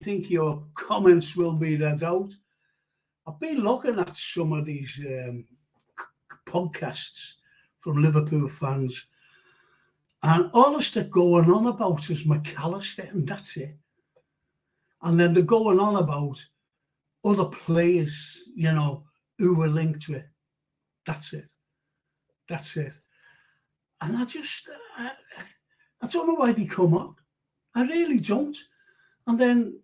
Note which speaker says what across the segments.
Speaker 1: think your comments will be read out. I've been looking at some of these podcasts from Liverpool fans, and all they're going on about is McAllister, and that's it. And then they're going on about other players, who were linked to it. That's it. That's it. And I don't know why they come on. I really don't. And then,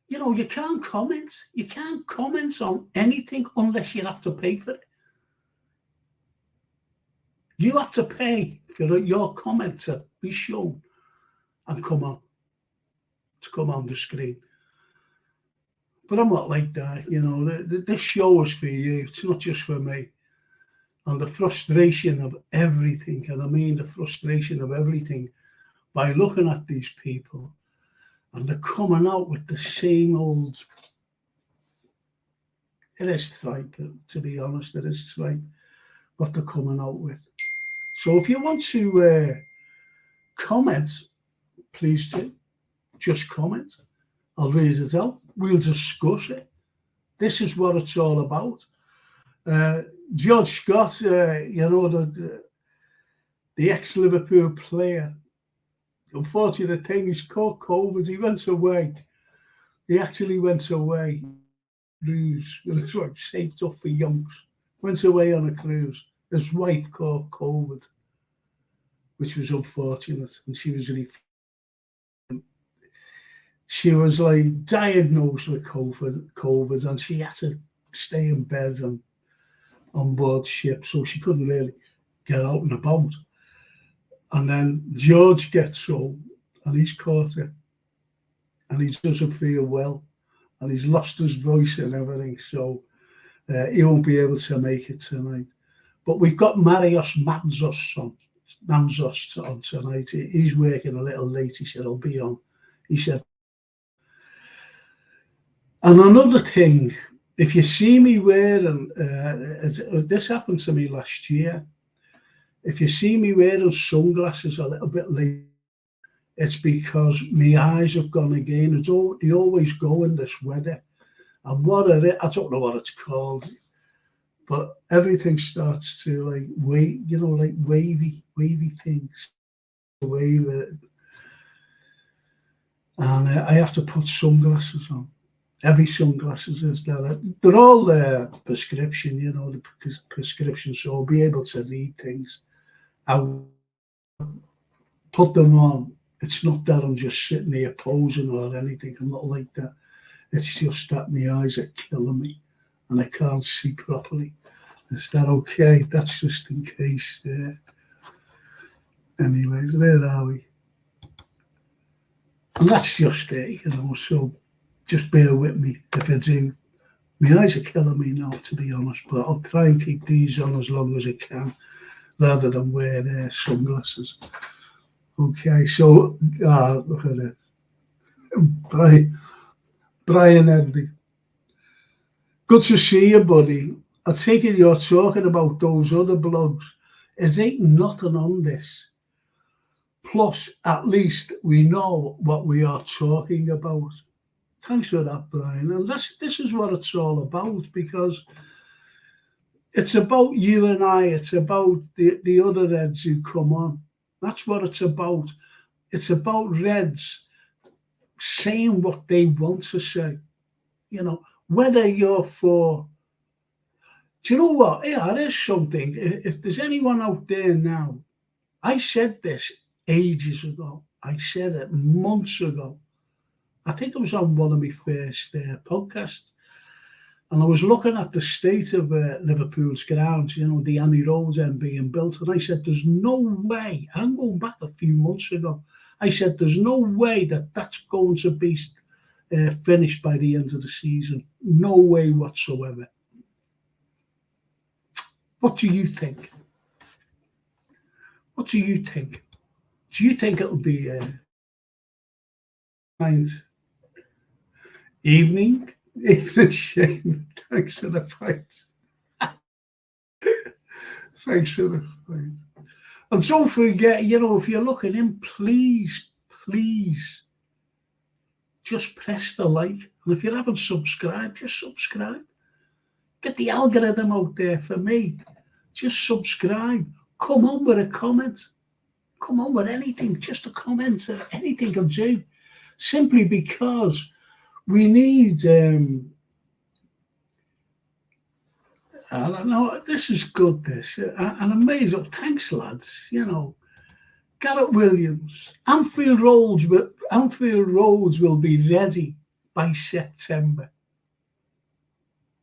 Speaker 1: you can't comment. You can't comment on anything unless you have to pay for it. You have to pay for your comment to be shown and come on the screen. But I'm not like that, This show is for you. It's not just for me. And the frustration of everything, and I mean the frustration of everything, by looking at these people, and they're coming out with the same old. It is tripe, to be honest. It is tripe what they're coming out with. So if you want to comment, please do. Just comment. I'll read it out. We'll discuss it. This is what it's all about. George Scott, the ex-Liverpool player. Unfortunate thing, he's caught COVID. He went away. He actually went away. Cruise with his wife, saved up for yonks. Went away on a cruise. His wife caught COVID, which was unfortunate. And she was like diagnosed with COVID, and she had to stay in bed and on board ship, so she couldn't really get out and about. And then George gets home and he's caught it, and he doesn't feel well, and he's lost his voice and everything, so he won't be able to make it tonight. But we've got Marios Manzos on tonight. He's working a little late. He said, I'll be on. He said, and another thing, if you see me wearing, this happened to me last year, if you see me wearing sunglasses a little bit late, it's because my eyes have gone again. They always go in this weather. And I don't know what it's called, but everything starts to like wavy things. And I have to put sunglasses on. Heavy sunglasses is that. They're all prescription, the prescription, so I'll be able to read things. I'll put them on. It's not that I'm just sitting here posing or anything. I'm not like that. It's just that my eyes are killing me and I can't see properly. Is that okay? That's just in case. Anyway, where are we? And that's just it, so just bear with me if I do. My eyes are killing me now, to be honest, but I'll try and keep these on as long as I can, rather than wear sunglasses. Okay, so, look at it. Brian Edley. Good to see you, buddy. I take it you're talking about those other blogs. It ain't nothing on this. Plus, at least we know what we are talking about. Thanks for that, Brian. And this is what it's all about, because it's about you and I. It's about the other Reds who come on. That's what it's about. It's about Reds saying what they want to say. Whether you're for... Do you know what? Yeah, there's something. If there's anyone out there now, I said this ages ago. I said it months ago. I think it was on one of my first podcasts, and I was looking at the state of Liverpool's grounds, the Annie Road end being built, and I said, there's no way, I'm going back a few months ago, I said, there's no way that's going to be finished by the end of the season. No way whatsoever. What do you think? What do you think? Do you think it'll be evening, Shane? Thanks for the fight. Thanks for the fight. And don't forget, if you're looking in, please, just press the like. And if you haven't subscribed, just subscribe. Get the algorithm out there for me. Just subscribe. Come on with a comment. Come on with anything. Just a comment or anything will do. Simply because we need... I don't know, this is good, this. And amazing. Thanks, lads. You know, Gareth Williams. Anfield Roads will be ready by September.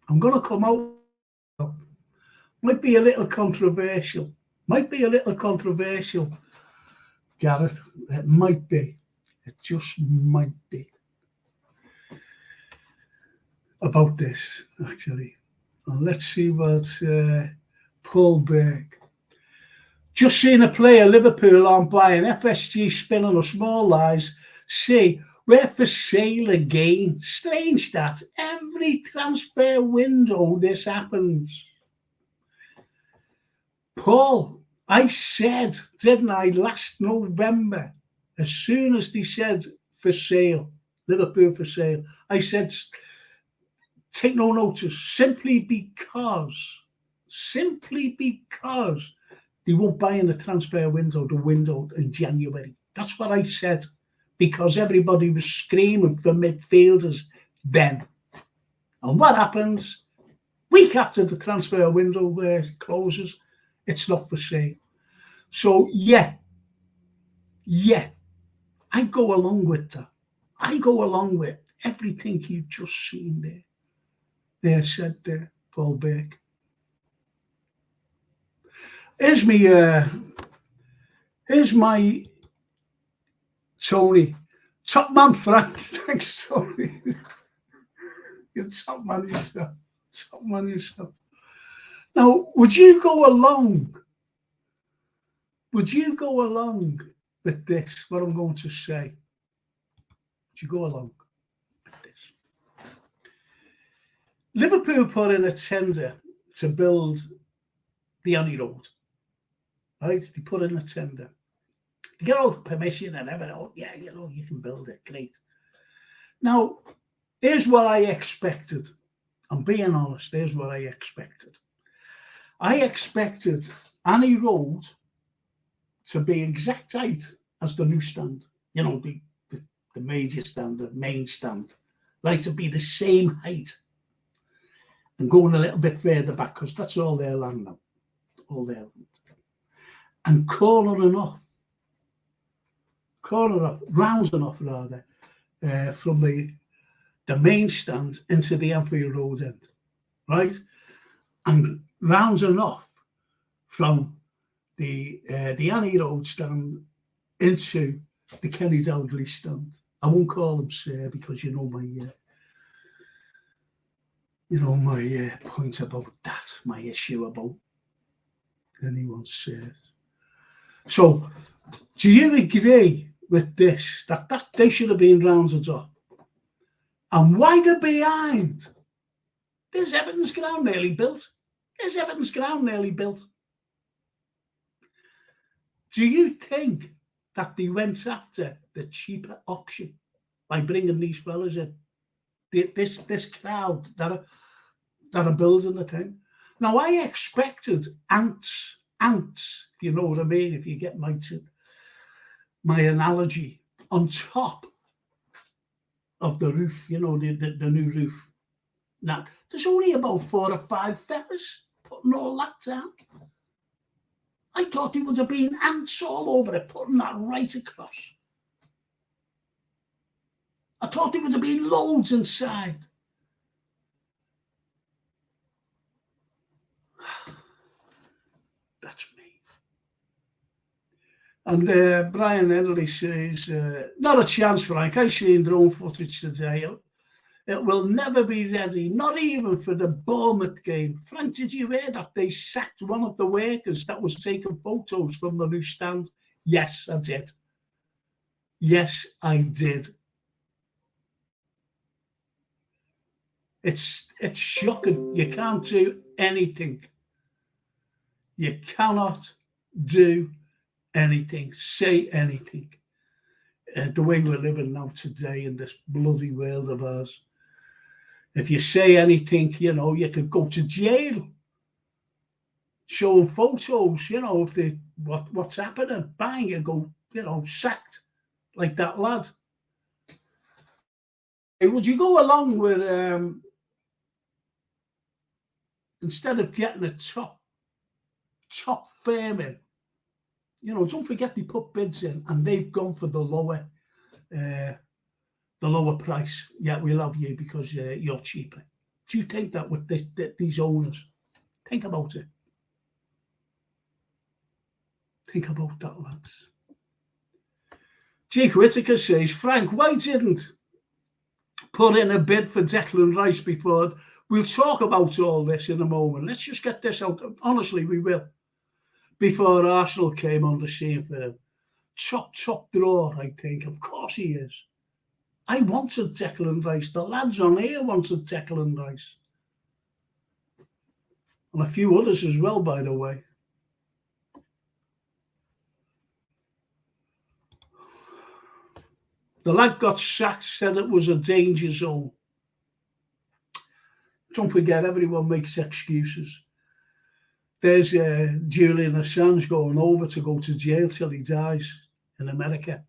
Speaker 1: I'm going to come out. Might be a little controversial. Gareth. It might be. It just might be. About this, actually. And let's see what Paul Berg. Just seen a player Liverpool on buying FSG spinning a small lies. See, we're for sale again. Strange that every transfer window this happens. Paul, I said, didn't I, last November, as soon as they said for sale, Liverpool for sale, I said, take no notice, simply because they won't buy in the transfer window, the window in January. That's what I said, because everybody was screaming for midfielders then. And what happens? Week after the transfer window closes, it's not for sale. So, yeah, I go along with that. I go along with everything you've just seen there. There said there, Paul Beck. Here's my Tony. Top man Frank. Thanks, Tony. You're top man yourself. Now, would you go along with this, what I'm going to say? Would you go along with this? Liverpool put in a tender to build the Annie Road. Right? They put in a tender. You get all the permission and everything. Oh, yeah, you know, you can build it. Great. Now, here's what I expected. I'm being honest. Here's what I expected. I expected Annie Road to be exact height as the new stand. You know, the major stand, the main stand. Like to be the same height. And going a little bit further back, because that's all their land now. All their land. And cornering off, rounding off rather, from the main stand into the Anfield Road end, right? And rounding off from the Annie Road stand into the Kenny Dalglish stand. I won't call them sir, because you know my point about that, my issue about anyone says. So, do you agree with this, that they should have been rounded off? And wider behind, there's Everton's ground nearly built. Do you think that they went after the cheaper option by bringing these fellas in? This crowd that are building the thing. Now, I expected ants, if you know what I mean, if you get my analogy, on top of the roof, you know, the new roof. Now, there's only about 4 or 5 fellas putting all that down. I thought there would have been ants all over it, putting that right across. I thought there would have been loads inside. That's me. And Brian Henry says, not a chance, Frank. I seen drone footage today. It will never be ready, not even for the Bournemouth game. Frank, did you hear that they sacked one of the workers that was taking photos from the new stand? Yes, I did. Yes, I did. It's shocking. You can't do anything. You cannot do anything, say anything. the way we're living now today in this bloody world of ours. If you say anything, you could go to jail. Show photos, if they what's happening, bang, you go, sacked like that lad. Hey, would you go along with instead of getting a top firm in, don't forget they put bids in and they've gone for the lower price. Yeah, we'll have you because you're cheaper. Do you think that with these owners? Think about it. Think about that, lads. Jake Whittaker says, Frank, why didn't put in a bid for Declan Rice before? We'll talk about all this in a moment. Let's just get this out. Honestly, we will. Before Arsenal came on the scene for him. Top drawer, I think. Of course he is. I wanted Declan Rice. The lads on here wanted Declan Rice. And a few others as well, by the way. The lad got sacked, said it was a danger zone. Don't forget, everyone makes excuses. There's Julian Assange going over to go to jail till he dies in America.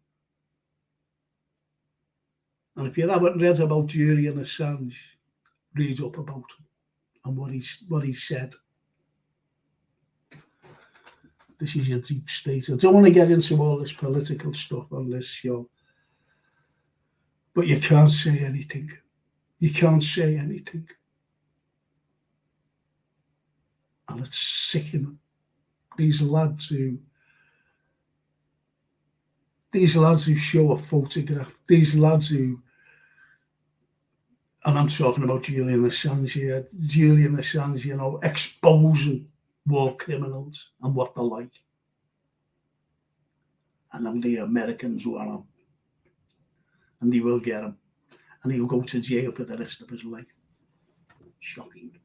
Speaker 1: And if you haven't read about Julian Assange, read up about him and what he said. This is your deep state. I don't want to get into all this political stuff on this show. But you can't say anything. You can't say anything. And it's sickening. These lads who show a photograph, these lads who, and I'm talking about Julian Assange here, exposing war criminals and what they're like. And then the Americans want him. And they will get him. And he'll go to jail for the rest of his life. Shocking.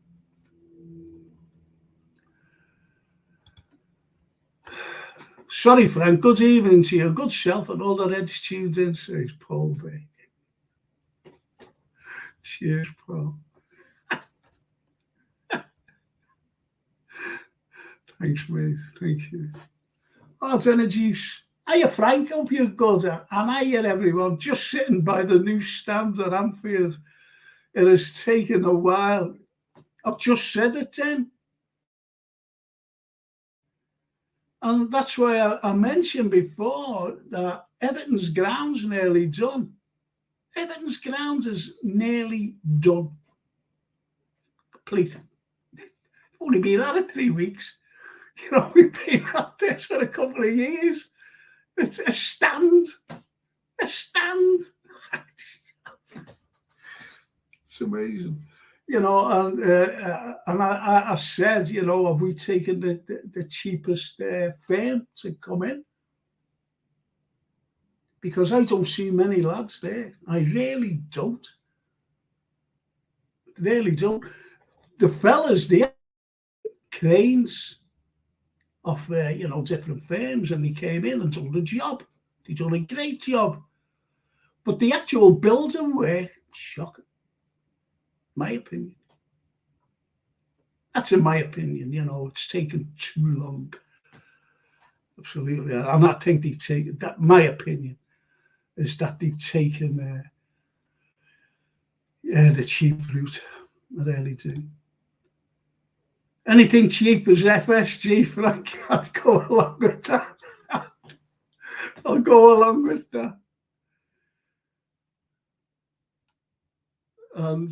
Speaker 1: Sorry, Frank. Good evening to you. Good self and all the Reds tuned in, says Paul Bay. Cheers, Paul. Thanks, mate. Thank you. Hot energies. Hiya, Frank. Hope you're good. And hiya, everyone. Just sitting by the new stand at Anfield. It has taken a while. I've just said it then. And that's why I mentioned before that Everton's ground's nearly done. Everton's ground is nearly done. Complete. Only been at it 3 weeks. We've been at this for a couple of years. It's a stand. A stand. It's amazing. And I said, have we taken the cheapest firm to come in? Because I don't see many lads there. I really don't. Really don't. The fellas there, cranes of, different firms, and they came in and done the job. They done a great job. But the actual building work, shocking. My opinion. That's in my opinion, it's taken too long. Absolutely. And I think they've taken, that my opinion is that they've taken the cheap route. I really do. Anything cheap as FSG, Frank, I'd go along with that. I'll go along with that. And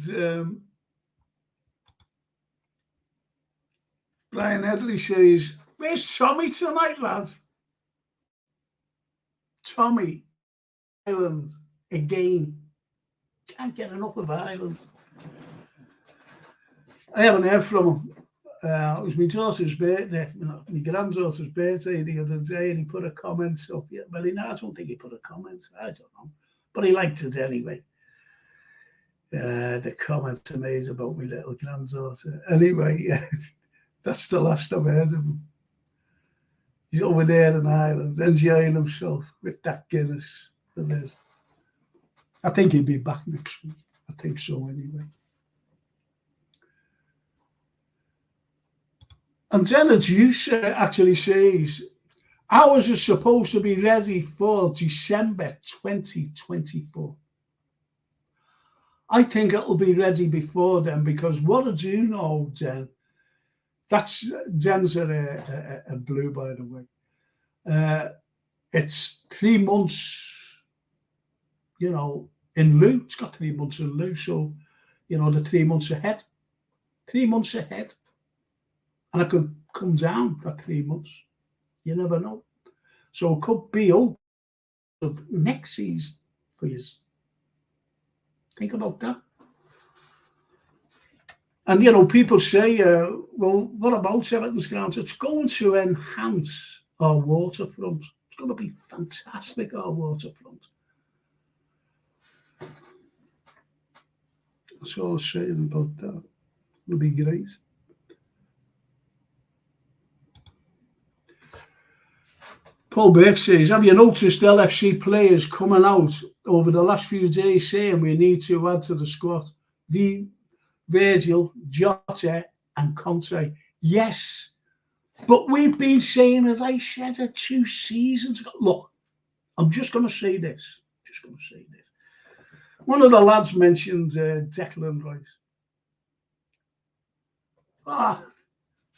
Speaker 1: Brian Headley says, where's Tommy tonight, lad? Tommy, Ireland, again. Can't get enough of Ireland. I haven't heard from him. It was my daughter's birthday, my granddaughter's birthday the other day, and he put a comment up. Yeah, well, I don't think he put a comment. I don't know. But he liked it anyway. The comment I made about my little granddaughter. Anyway, that's the last I've heard of him. He's over there in Ireland, enjoying himself with that Guinness. There is. I think he'll be back next week. I think so anyway. And then as you actually says, ours is supposed to be ready for December 2024. I think it'll be ready before then, because what I do know, Jen, that's Jen's a blue, by the way. It's 3 months, you know, in lieu. It's got 3 months in lieu, so you know the 3 months ahead. 3 months ahead, and it could come down that 3 months. You never know. So it could be open next season for you. Think about that. And, you know, people say, well, what about Everton's grounds? It's going to enhance our waterfront. It's going to be fantastic, our waterfront. That's all I'm saying about that. It'll be great. Paul Burke says, have you noticed LFC players coming out over the last few days saying we need to add to the squad? Virgil, Jota and Conte. Yes. But we've been saying, as I said, 2 seasons ago. Look, I'm just going to say this. One of the lads mentioned Declan Rice.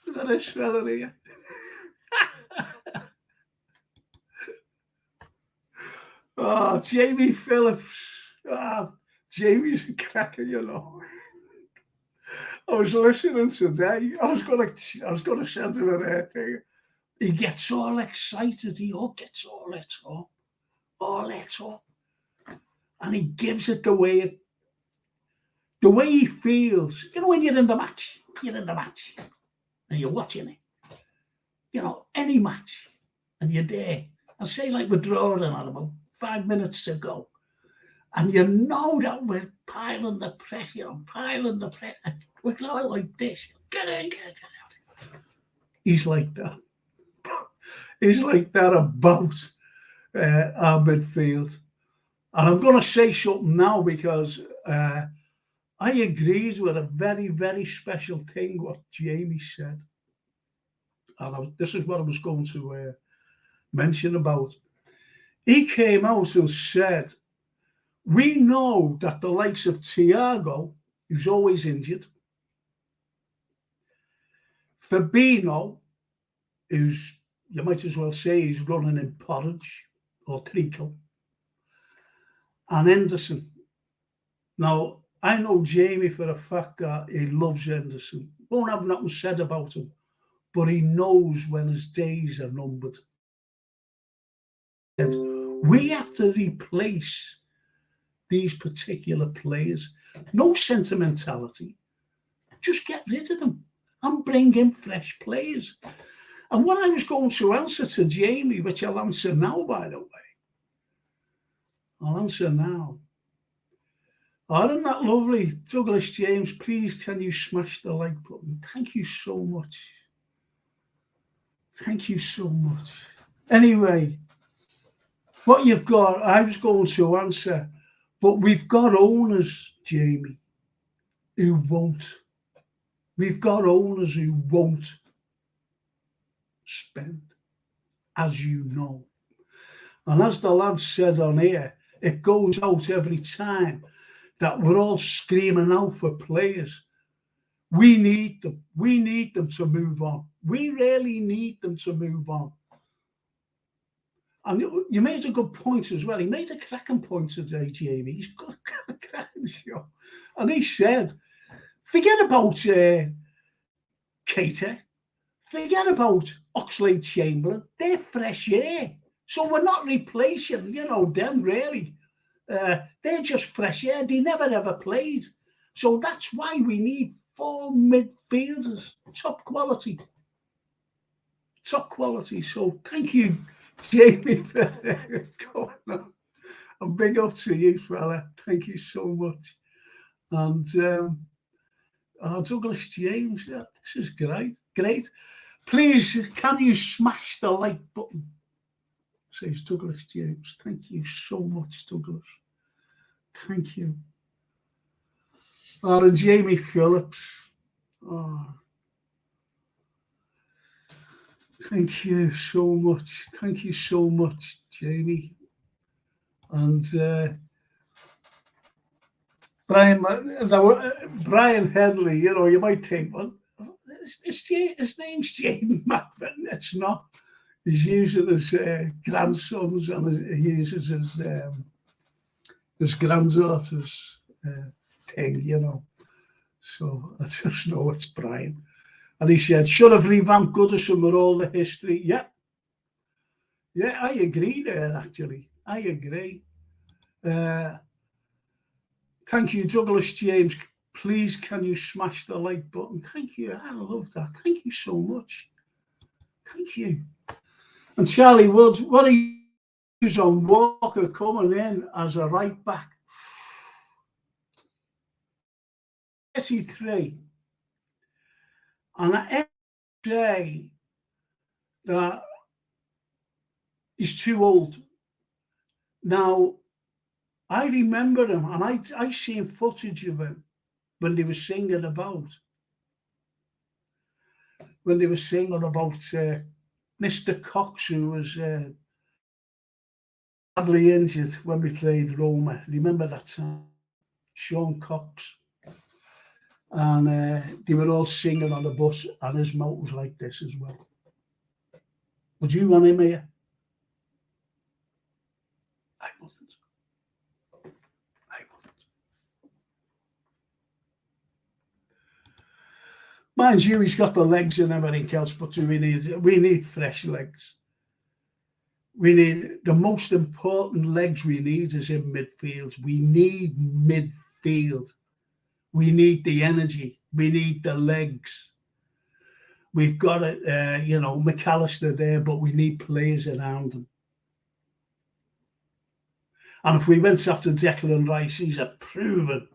Speaker 1: Look at this fella here. Jamie Phillips. Jamie's a cracker, you know. I was listening today. I was gonna send him a thing. He gets all excited. He gets all lit up, and he gives it the way he feels. You know, when you're in the match, and you're watching it. You know, any match, and you're there. And say like we're drawing at about 5 minutes to go. And you know that we're piling the pressure. And we're going like this. Get out. He's like that. He's like that about our midfield. And I'm going to say something now, because I agreed with a very, very special thing what Jamie said. And this is what I was going to mention about. He came out and said, we know that the likes of Thiago, who's always injured, Fabinho, who's, you might as well say, he's running in porridge or treacle, and Henderson. Now, I know Jamie for a fact that he loves Henderson. Won't have nothing said about him, but he knows when his days are numbered. We have to replace these particular players. No sentimentality. Just get rid of them and bring in fresh players. And what I was going to answer to Jamie, which I'll answer now, by the way. I'll answer now. Isn't that lovely? Douglas James, please can you smash the like button? Thank you so much. Thank you so much. Anyway, what you've got, I was going to answer. But we've got owners, Jamie, who won't. We've got owners who won't spend, as you know. And as the lad said on here, it goes out every time that we're all screaming out for players. We need them. We need them to move on. We really need them to move on. And you made a good point as well. He made a cracking point today, Jamie. He's got a cracking show. And he said, forget about Keita. Forget about Oxlade-Chamberlain. They're fresh air. So we're not replacing, them really. They're just fresh air. They never ever played. So that's why we need 4 midfielders. Top quality. So thank you, Jamie, for going on. And big up to you, fella. Thank you so much. And Douglas James, this is great. Please, can you smash the like button? says Douglas James. Thank you so much, Douglas. Thank you. And Jamie Phillips. Oh, thank you so much. Thank you so much, Jamie. And Brian Headley, you know, you might think, well, his name's Jamie McVeigh. It's not. He's using his grandsons and he uses his granddaughter's thing, you know. So I just know it's Brian. And he said, should have revamped Goodison with all the history. Yeah. Yeah, I agree there, actually. I agree. Thank you, Douglas James. Please, can you smash the like button? Thank you. I love that. Thank you so much. Thank you. And Charlie Woods, what are you on Walker coming in as a right back? 33. And I say that he's too old. Now, I remember him, and I seen footage of him when they were singing about Mr. Cox, who was badly injured when we played Roma. Remember that time? Sean Cox. And they were all singing on the bus, and his mouth was like this as well. Would you want him here? I wouldn't. Mind you, he's got the legs and everything else, but we need fresh legs. We need the most important legs we need is in midfield. We need midfield. We need the energy. We need the legs. We've got it, McAllister there, but we need players around him. And if we went after Declan Rice, he's a proven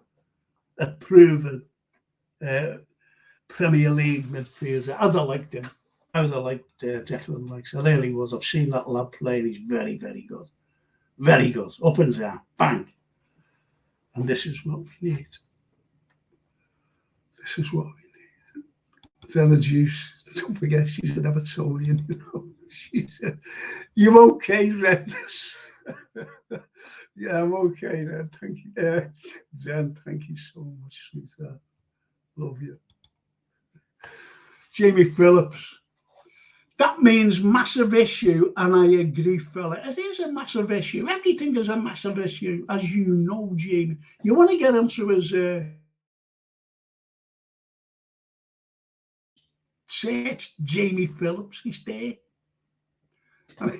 Speaker 1: Premier League midfielder. As I liked him. As I liked Declan Rice. I really was. I've seen that lad play. He's very, very good. Very good. Up and down. Bang. And this is what we need. This is what we need. Jenna Juice. Don't forget, she's an Evertonian. She's you okay, Redness? Yeah, I'm okay then. Thank you. Jen, thank you so much, sweetheart. Love you. Jamie Phillips. That means massive issue, and I agree, fella. It is a massive issue. Everything is a massive issue, as you know, Jamie. You want to get into his search Jamie Phillips. He's there.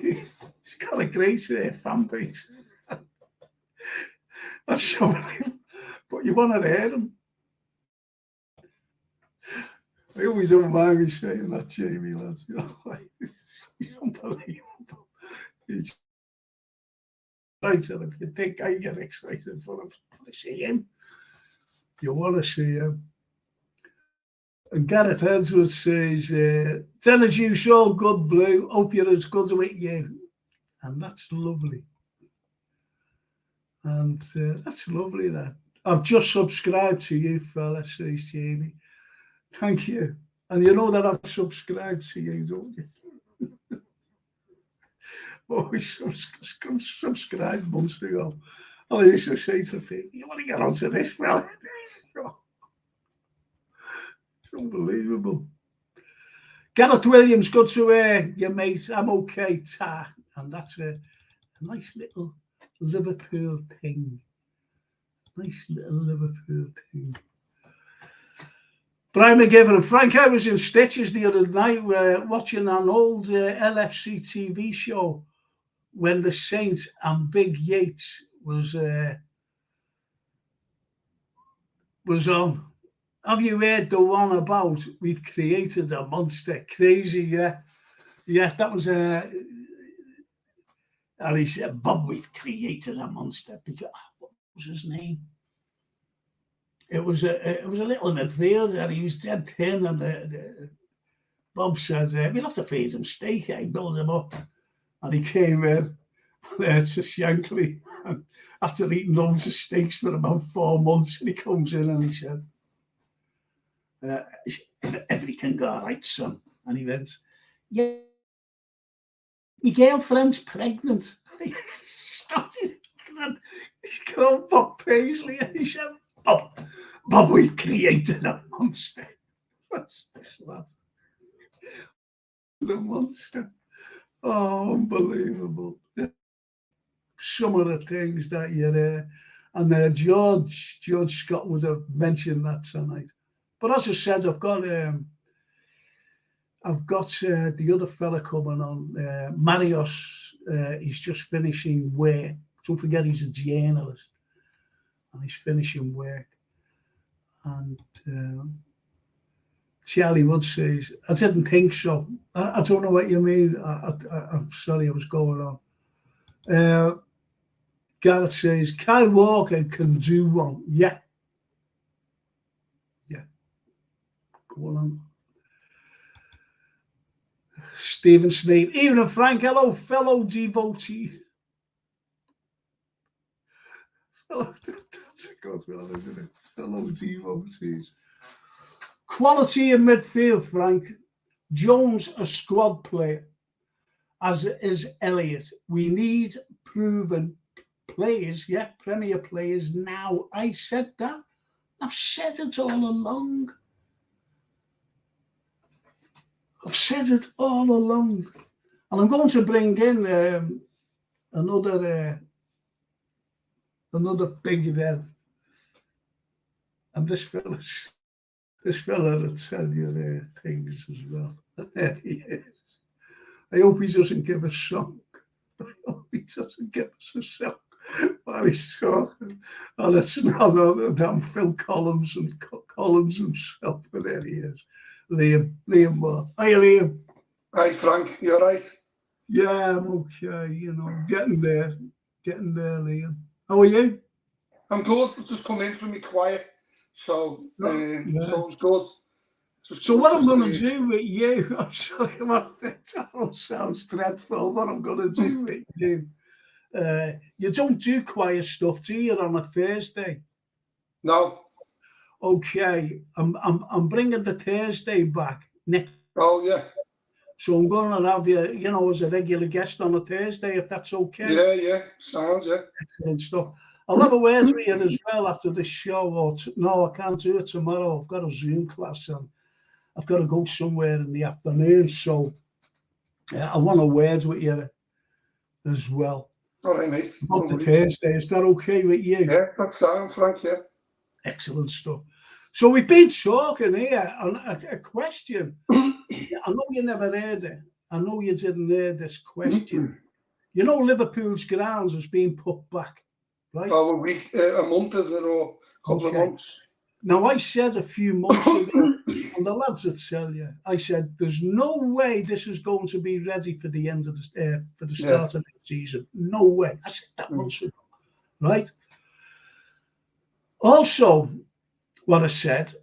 Speaker 1: He's got a great fan base. That's somebody, but you want to hear him. I always don't mind me saying that, Jamie, lads. You know, he's unbelievable. He's right, and if you think I get excited for him, to see him, you want to see him. And Gareth Edwards says, Jenna Juice, all good, Blue. Hope you're as good with you. And that's lovely. And that's lovely, that. I've just subscribed to you, fella, says Jamie. Thank you. And you know that I've subscribed to you, don't you? Oh, we subscribed months ago. And I used to say to people, you want to get onto this, fella? It's unbelievable. Gareth Williams, good to hear you, mate. I'm okay, ta. And that's a nice little Liverpool thing. Nice little Liverpool thing. Brian McGivern and Frank, I was in stitches the other night watching an old LFC TV show when the Saints and Big Yates was on. Have you heard the one about we've created a monster? Crazy, yeah. Yeah, that was and he said, Bob, we've created a monster. Because, what was his name? It was a little midfielder, and he was dead thin. And Bob says, "We'll have to feed him steak. Build him up." And he came in to Shankly, and after eating loads of steaks for about 4 months, and he comes in and he said, everything all right, son? And he went, yeah, my girlfriend's pregnant. He started, he called Bob Paisley, and he said, Bob, we created a monster. What's this, lad? The monster. Oh, unbelievable. Some of the things that you're there. And George Scott would have mentioned that tonight. But as I said, I've got the other fella coming on, Marios. He's just finishing work. Don't forget he's a journalist, and he's finishing work. And Charlie Wood says, I didn't think so. I don't know what you mean. I'm sorry, I was going on. Gareth says, Kyle Walker can do one. Yeah. Go on. Stephen Snape. Evening, Frank. Hello, fellow devotee. That's a good one, isn't it? Fellow devotees. Quality in midfield, Frank. Jones, a squad player, as is Elliott. We need proven players, Premier players now. I said that. I've said it all along. And I'm going to bring in another big event. And this fella will tell you things as well. There he is. I hope he doesn't give us song. I hope he doesn't give us a song while he's talking. And it's none other than Phil Collins and Collins himself. But there he is. Liam Moore. Hi, Liam.
Speaker 2: Hi, Frank. You all right?
Speaker 1: Yeah, I'm okay. Getting there, Liam. How are you?
Speaker 2: I'm good. I've just come in from me quiet, so it's good.
Speaker 1: So what I'm going to do with you, I'm sorry, that sounds dreadful. What I'm going to do with you, you don't do quiet stuff, do you, on a Thursday?
Speaker 2: No.
Speaker 1: Okay, I'm bringing the Thursday back next.
Speaker 2: Oh yeah.
Speaker 1: So I'm going to have you, as a regular guest on a Thursday, if that's okay.
Speaker 2: Yeah, sounds
Speaker 1: excellent stuff. I'll have a word with you as well after this show. No, I can't do it tomorrow. I've got a Zoom class and I've got to go somewhere in the afternoon. So I want a word with you as well.
Speaker 2: All right, mate.
Speaker 1: About the Thursday. Is that okay with you?
Speaker 2: Yeah, that sounds, Frank, yeah.
Speaker 1: Excellent stuff. So we've been talking here on a question. I know you never heard it. I know you didn't hear this question. Liverpool's grounds has been put back, right?
Speaker 2: Oh, a week, a month or a couple of months.
Speaker 1: Now, I said a few months ago, and the lads will tell you, I said, there's no way this is going to be ready for the end of for the start of the season. No way. I said that months ago, right? Also, what I said,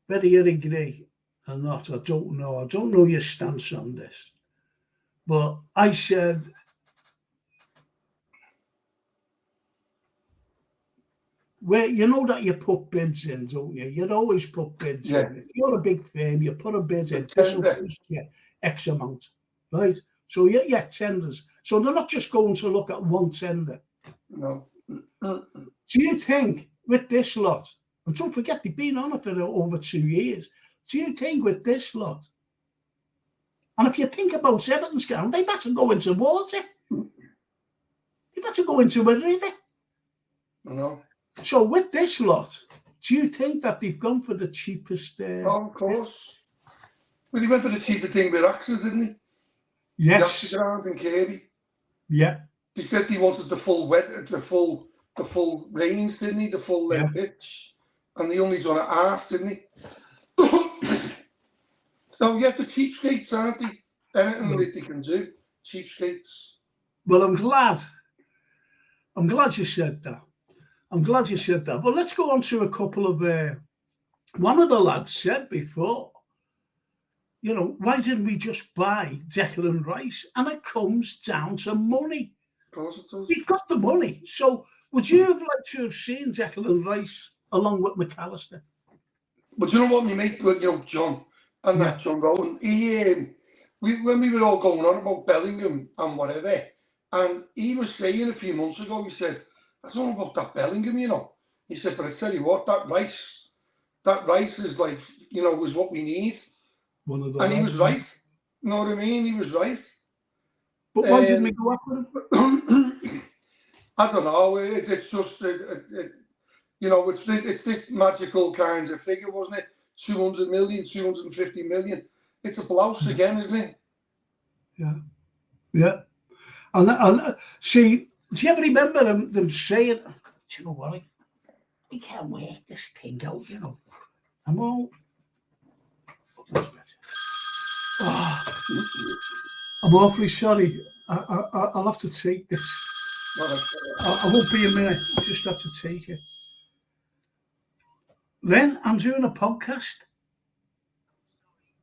Speaker 1: whether you agree or not, I don't know. I don't know your stance on this. But I said, you know that you put bids in, don't you? You'd always put bids in. If you're a big firm, you put a bid in. This will cost you X amount, right? So you get tenders. So they're not just going to look at one tender.
Speaker 2: No.
Speaker 1: Do you think with this lot, and don't forget they've been on it for over 2 years, do you think with this lot, and if you think about Everton's ground, they've had to go into water. They've had to go into a river.
Speaker 2: No.
Speaker 1: So with this lot, do you think that they've gone for the cheapest?
Speaker 2: Oh, of course. Well, he went for the cheaper thing with Axis, didn't he?
Speaker 1: Yes.
Speaker 2: The Axis grounds in Kirby.
Speaker 1: Yeah.
Speaker 2: He said he wanted the full range, didn't he? The full pitch, and they only done it half, didn't he? So the cheapskates, aren't they? Anything that they can do, cheapskates.
Speaker 1: Well, I'm glad you said that. But let's go on to a couple of. One of the lads said before, why didn't we just buy Declan Rice? And it comes down to money.
Speaker 2: Of course it does.
Speaker 1: We've got the money. So would you have liked to have seen Declan Rice along with McAllister?
Speaker 2: But you know what, my mate, John, and that John Rowan, when we were all going on about Bellingham and whatever, and he was saying a few months ago, he said, I don't know about that Bellingham, He said, but I tell you what, that Rice is like, is what we need. And he was right. You know what I mean? He was right.
Speaker 1: But why didn't we go up with him?
Speaker 2: I don't know. It's just, it's this magical kind of figure, wasn't it? 200 million, 250 million. It's a blouse again, isn't it?
Speaker 1: Yeah. And see, do you ever remember them saying, do you know what? We can't work this thing out, I'm all... Oh, I'm awfully sorry. I'll have to take this. I won't be a minute. I just have to take it. Then I'm doing a podcast.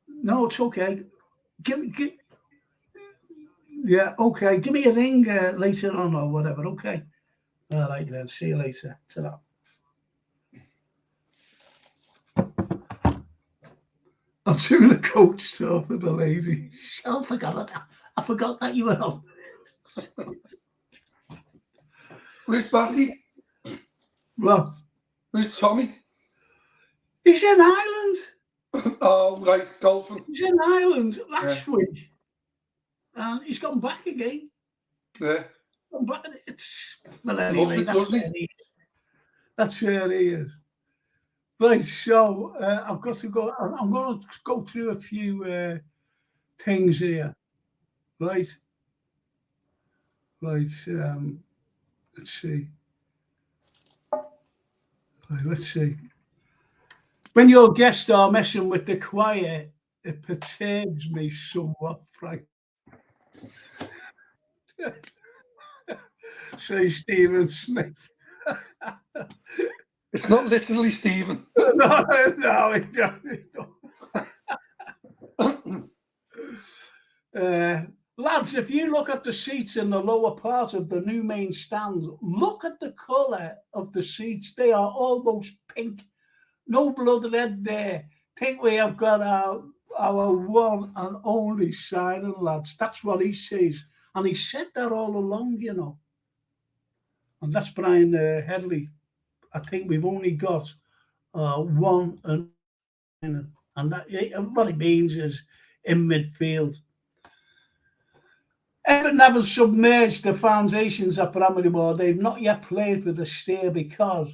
Speaker 1: No, it's okay. Yeah, okay. Give me a ring later on or whatever. Okay. All right then. See you later. Ta-ra. I'm doing a coach tour for the lady. I forgot that you were on.
Speaker 2: Where's Batty?
Speaker 1: What?
Speaker 2: Where's Tommy?
Speaker 1: He's in Ireland.
Speaker 2: Oh, right, golfing.
Speaker 1: He's in Ireland last week. And he's gone back again.
Speaker 2: Yeah.
Speaker 1: But anyway, that's where he is. Right, so I've got to go. I'm going to go through a few things here. Right. Let's see. Right, let's see. When your guests are messing with the choir, it perturbs me somewhat, Frank. Say Stephen Smith.
Speaker 2: It's not literally Stephen.
Speaker 1: No, it doesn't. Lads, if you look at the seats in the lower part of the new main stand, look at the colour of the seats. They are almost pink. No blood red there. Think we have got our one and only signing, lads. That's what he says. And he said that all along, And that's Brian Headley. I think we've only got one and that what it means is in midfield. Everton haven't submerged the foundations at Bramley-Moore. They've not yet played for the steer because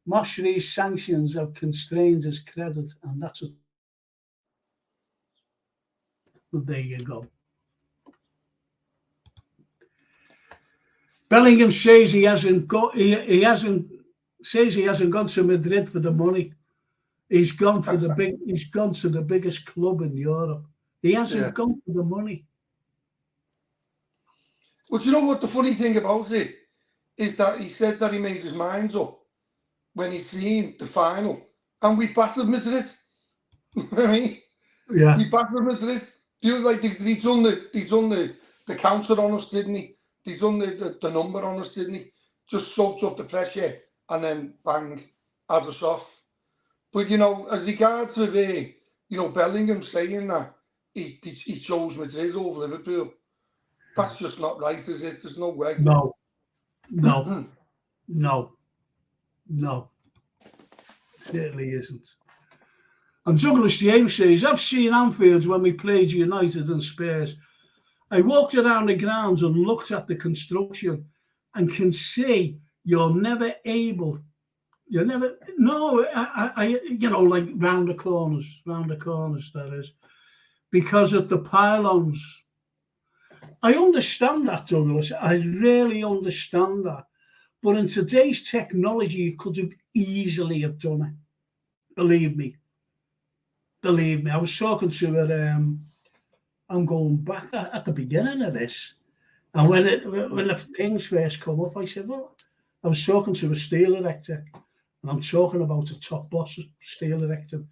Speaker 1: Moshri's sanctions have constrained his credit, and that's it. Well, there you go. Bellingham says he hasn't gone to Madrid for the money. He's gone to the biggest club in Europe. He hasn't gone for the money.
Speaker 2: Well, you know what the funny thing about it is that he said that he made his mind up when he seen the final, and we battered Madrid. I mean, we battered Madrid. He's done the counter on us, didn't he? He's done the number on us, didn't he? Just soaked up the pressure and then bang, had us off. But as regards to Bellingham saying that he chose Madrid over Liverpool, that's just not right, is it? There's no way.
Speaker 1: No. Certainly isn't. And Douglas James says, I've seen Anfield when we played United and Spurs. I walked around the grounds and looked at the construction and can see like round the corners, that is, because of the pylons. I understand that, Douglas. I really understand that. But in today's technology, you could have easily have done it. Believe me. I was talking to her. I'm going back at the beginning of this, and when the things first come up, I said, well, I was talking to a steel erector, and I'm talking about a top boss steel erector,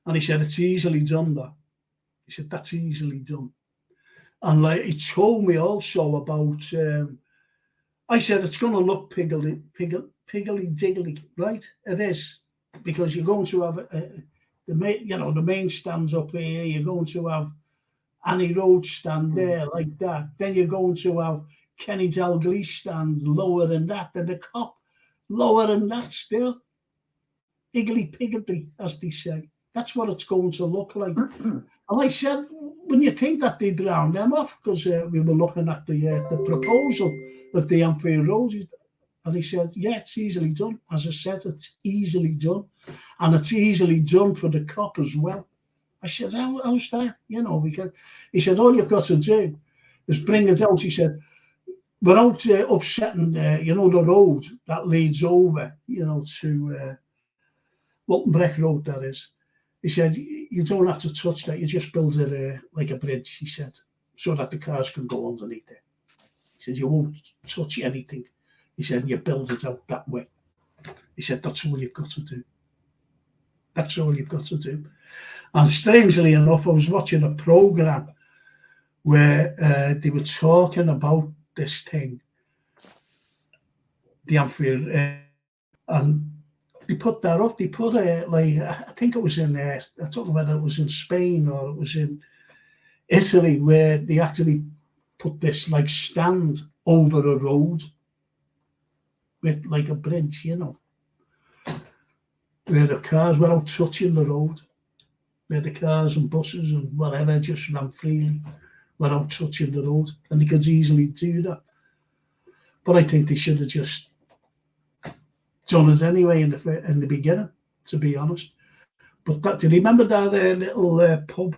Speaker 1: and he said it's easily done that. He said, that's easily done. And like he told me also about, I said, it's going to look piggly-diggly, right? It is, because you're going to have the main stands up here. You're going to have Annie Road stand there like that. Then you're going to have Kenny Dalglish stand lower than that, and the Cop lower than that still. Higgly-piggly, as they say. That's what it's going to look like. And I said, when you think that they'd round them off, because we were looking at the proposal of the Anfield Road, and he said, yeah, it's easily done. As I said, it's easily done. And it's easily done for the Cop as well. I said, how's that? Because he said, all you've got to do is bring it out. He said, without upsetting, the road that leads over, to Walton-Breck Road, that is. He said, you don't have to touch that. You just build it like a bridge, he said, so that the cars can go underneath it. He said, you won't touch anything. He said, you build it out that way. He said, that's all you've got to do. That's all you've got to do. And strangely enough, I was watching a programme where they were talking about this thing, the Anfield, and they put that up. They put I think it was in I don't know whether it was in Spain or it was in Italy, where they actually put this like stand over a road with like a bridge, where the cars were out touching the road, where the cars and buses and whatever just ran freely without touching the road, and they could easily do that. But I think they should have just done it anyway in the beginning, to be honest. But do you remember that little pub?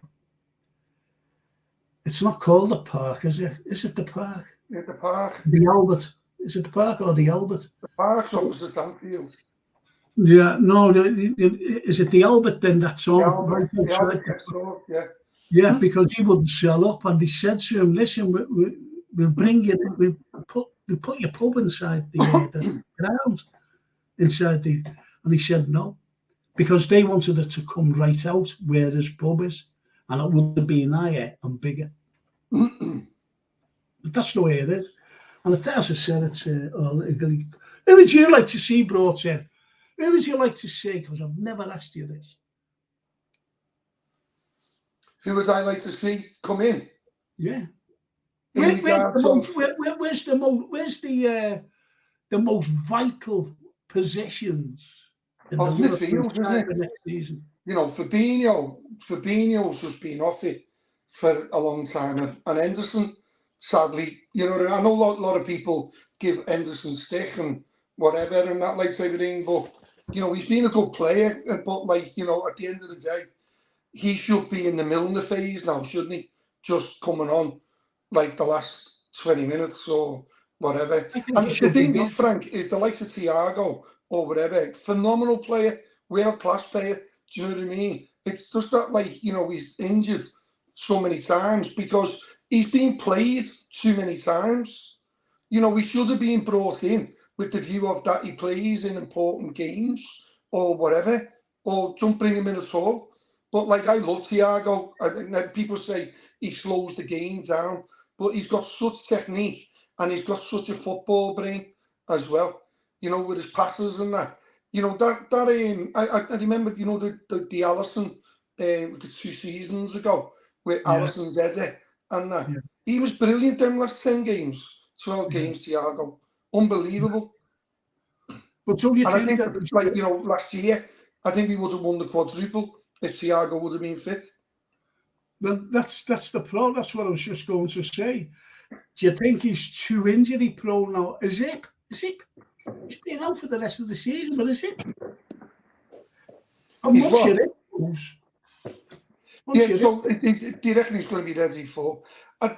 Speaker 1: It's not called the Park, is it? Is it the Park?
Speaker 2: Yeah, the Park.
Speaker 1: The Albert. Is it the Park or the Albert?
Speaker 2: The Park's opposite Anfield.
Speaker 1: Yeah, no. Is it the Albert then? That's on.
Speaker 2: The Albert, yeah.
Speaker 1: Yeah, because he wouldn't sell up, and they said to him, "Listen, we'll bring you. We'll put your pub inside the ground." Inside and he said no, because they wanted it to come right out where his pub is, and it would have been higher and bigger. But that's the way it is. And as I said, it's all illegally. Who would you like to see brought in? Who would you like to see? Because I've never asked you this.
Speaker 2: Who would I like to see come in?
Speaker 1: Yeah. Where's the most vital positions in the
Speaker 2: midfield, isn't it?
Speaker 1: Next season?
Speaker 2: Fabinho's just been off it for a long time, and Henderson, sadly, I know a lot of people give Henderson stick and whatever and that likes everything, but he's been a good player, but at the end of the day, he should be in the Milner phase now, shouldn't he? Just coming on like the last 20 minutes or whatever. And the thing is, Frank, is the likes of Thiago or whatever, phenomenal player, world-class player, do you know what I mean? It's just that, he's injured so many times because he's been played too many times. He should have been brought in with the view of that he plays in important games or whatever, or don't bring him in at all. But, I love Thiago. People say he slows the game down, but he's got such technique and he's got such a football brain as well, with his passes and that. I remember, the Alisson, the 2 seasons ago, with Alisson's header and that. Yeah. He was brilliant them last 10 games, 12 games, Thiago. Unbelievable.
Speaker 1: But don't you
Speaker 2: think I think that, last year, I think he would have won the quadruple if Thiago would have been fit.
Speaker 1: Well, that's the problem. That's what I was just going to say. Do you think he's too injury prone now? Is it? He's been out for the rest of the season, but is it? I'm not sure it goes.
Speaker 2: Do you reckon he's going to be ready for?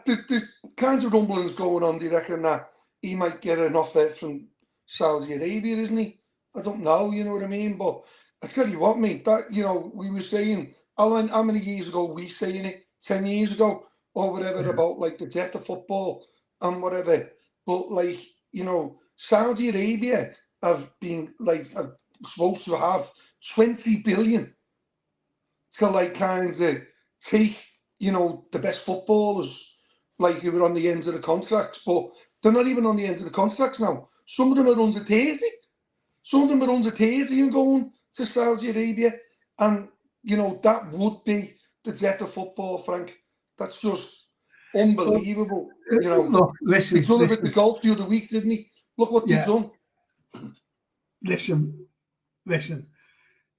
Speaker 2: There's kinds of rumblings going on. Do you reckon that he might get an offer from Saudi Arabia, isn't he? I don't know, you know what I mean? But I tell you what, mate, that, we were saying, how many years ago were we saying it? 10 years ago or whatever, about the death of football and whatever. But Saudi Arabia have been supposed to have 20 billion to kind of take, you know, the best footballers, like who were on the ends of the contracts, but they're not even on the ends of the contracts now. Some of them are under 30. Some of them are under 30 and going to Saudi Arabia. And, you know, that would be the death of football, Frank. That's just unbelievable. You know,
Speaker 1: look, listen,
Speaker 2: he done it with the golf the other week, didn't he? Look what they've done.
Speaker 1: Listen.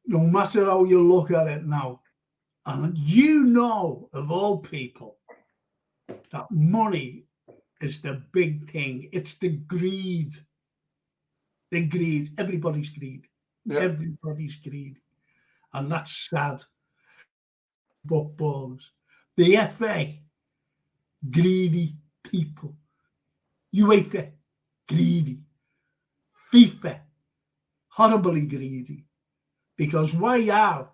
Speaker 1: No matter how you look at it now, and you know, of all people, that money is the big thing. It's the greed. The greed. Everybody's greed. Yeah. Everybody's greed. And that's sad. Footballers. The FA, greedy people. UEFA, greedy. FIFA, horribly greedy. Because why have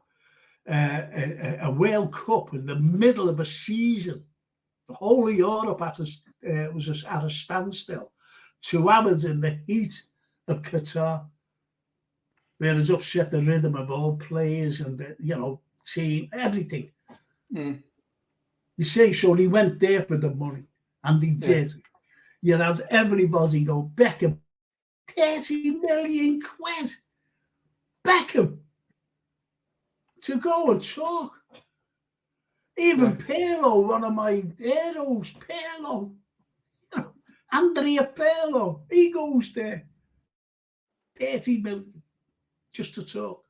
Speaker 1: a World Cup in the middle of a season? The whole of Europe was at a standstill. 2 hours in the heat of Qatar, where it's upset the rhythm of all players and the, you know, team, everything. You say so. He went there for the money, and he did. You had everybody go, Beckham, 30 million quid. Beckham to go and talk. Even Pirlo, one of my heroes, Pirlo, Andrea Pirlo, he goes there. 30 million just to talk,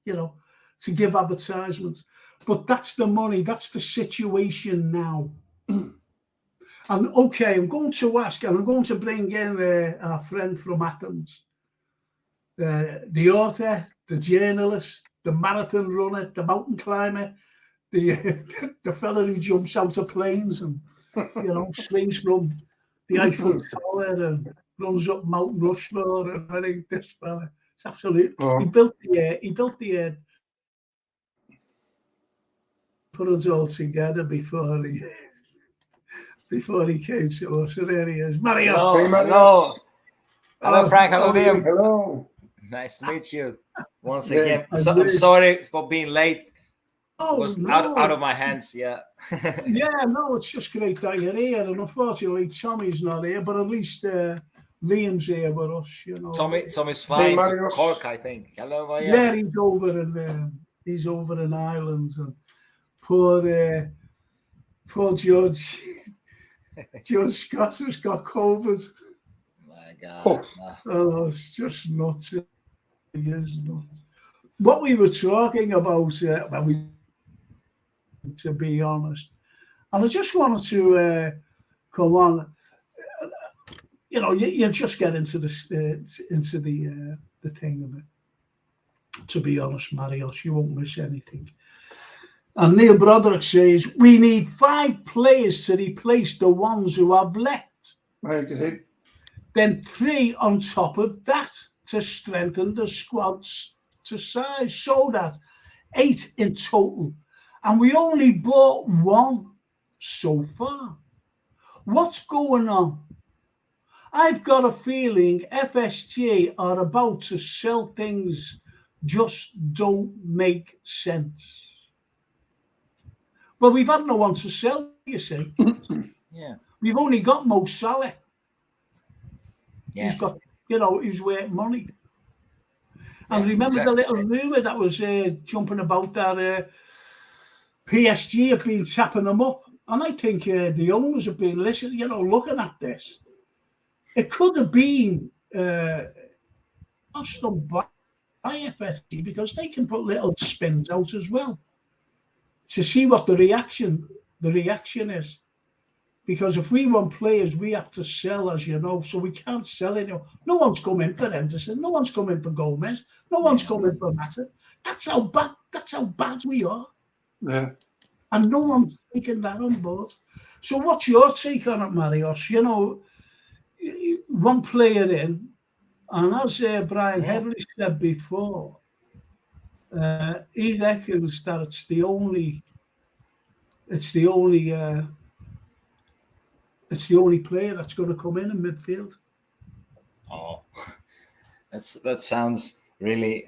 Speaker 1: you know, to give advertisements. But that's the money, that's the situation now. And okay, I'm going to ask, and I'm going to bring in our friend from Athens, the author, the journalist, the marathon runner, the mountain climber, the fella who jumps out of planes and, you know, swings from the Eiffel Tower and runs up Mount Rushmore. And I think this fella, it's absolutely. He built the put us all together before he came to us. So there he is, Mario.
Speaker 3: Hello, Frank. Hello, Liam.
Speaker 2: Hello.
Speaker 3: Nice to meet you once again. So, I'm sorry for being late. It was out of my hands,
Speaker 1: Yeah, no, it's just great that you're here. And unfortunately, Tommy's not here, but at least Liam's here with us, you know.
Speaker 3: Tommy's flying to Cork, I think. Hello, Mario.
Speaker 1: Yeah, he's over in Ireland. And poor George Scott has got COVID.
Speaker 3: My God.
Speaker 1: Oh, it's just nuts. It is nuts. What we were talking about, to be honest, and I just wanted to come on. You know, you just get into the thing of it. To be honest, Marios, you won't miss anything. And Neil Broderick says we need 5 players to replace the ones who have left.
Speaker 2: Okay.
Speaker 1: Then 3 on top of that to strengthen the squads to size, so that 8 in total. And we only bought 1 so far. What's going on? I've got a feeling FSG are about to sell things just don't make sense. Well, we've had no one to sell, you see.
Speaker 3: Yeah.
Speaker 1: We've only got Mo Salah.
Speaker 3: Yeah.
Speaker 1: He's got, you know, he's worth money. And remember the little rumour that was jumping about that PSG have been tapping them up. And I think the owners have been listening, you know, looking at this. It could have been asked them by FSG because they can put little spins out as well to see what the reaction is. Because if we want players, we have to sell, as you know, so we can't sell anyone. No one's coming for Henderson. No one's coming for Gomez. No one's coming for Mata. That's how bad we are.
Speaker 2: Yeah.
Speaker 1: And no one's taking that on board. So what's your take on it, Marios? You know, 1 player in, and as Brian Headley said before, he reckons that it's the only player that's going to come in midfield.
Speaker 3: Oh, that sounds really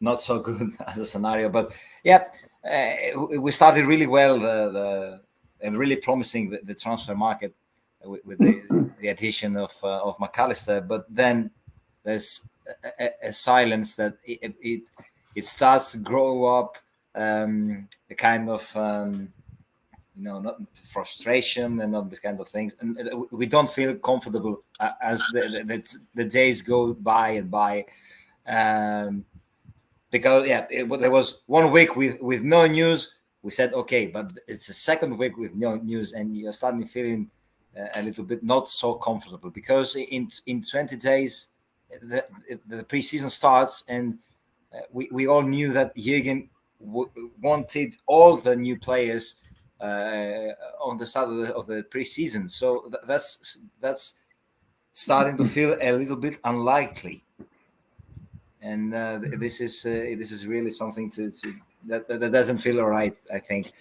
Speaker 3: not so good as a scenario. But yeah, we started really well and really promising the transfer market with the addition of McAllister. But then there's a silence that it starts to grow up, a kind of not frustration and all these kind of things, and we don't feel comfortable as the days go by and by, because there was 1 week with no news. We said okay, but it's the second week with no news, and you're starting feeling a little bit not so comfortable, because in 20 days the preseason starts, and we all knew that Jürgen wanted all the new players on the start of the preseason. So that's starting to feel a little bit unlikely, and this is really something that doesn't feel all right, I think.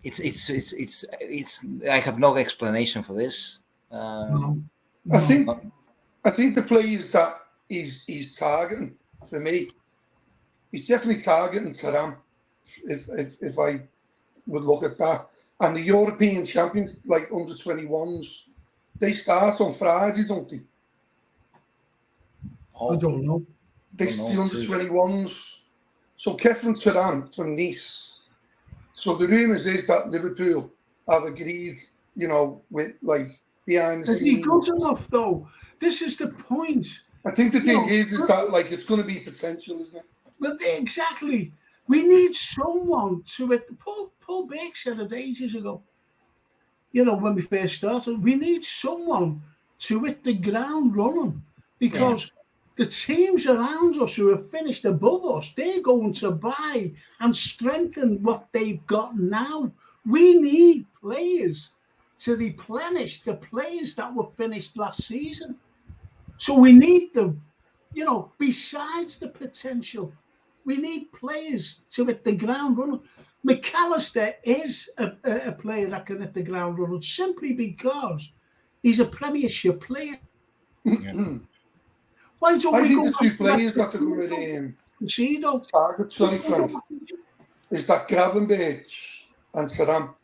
Speaker 3: It's I have no explanation for this.
Speaker 2: I think the players that he's targeting, for me, he's definitely targeting Thuram, if I would look at that. And the European champions, like under 21s, they start on Fridays, don't they?
Speaker 1: I don't know.
Speaker 2: The under 21s. So Kefren Thuram from Nice. So the rumours is that Liverpool have agreed, with like behind the scenes.
Speaker 1: Is he good enough though? This is the point.
Speaker 2: I think the thing is that like it's going to be potential, isn't it?
Speaker 1: But exactly, we need someone to it. Paul Beck said it ages ago. When we first started, we need someone to hit the ground running, because the teams around us who have finished above us, they're going to buy and strengthen what they've got now. We need players to replenish the players that were finished last season. So we need them, besides the potential. We need players to hit the ground running. McAllister is a player that can hit the ground running simply because he's a Premiership player. Why don't we
Speaker 2: think the two players that are going to target, sorry, Frank, is that Gravenberch and Thuram.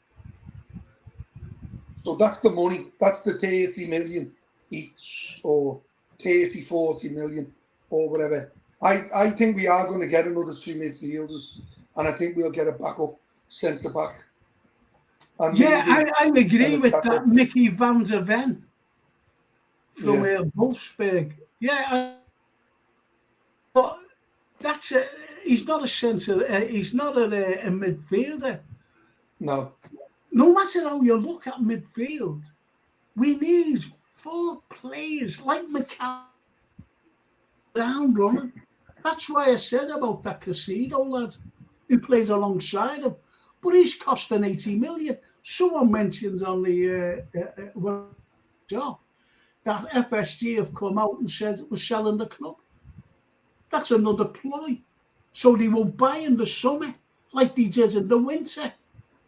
Speaker 2: So that's the money. That's the 30 million each, or 30, 40 million, or whatever. I think we are going to get another two midfielders, and I think we'll get a backup centre-back.
Speaker 1: I agree with that. Mickey van der Ven from Wolfsburg. But that's he's not a centre. He's not a midfielder.
Speaker 2: No.
Speaker 1: No matter how you look at midfield, we need 4 players like McAllister ground running. That's why I said about that Casino lad who plays alongside him. But he's costing 80 million. Someone mentioned on the job that FSG have come out and said we're selling the club. That's another ploy. So they won't buy in the summer like they did in the winter.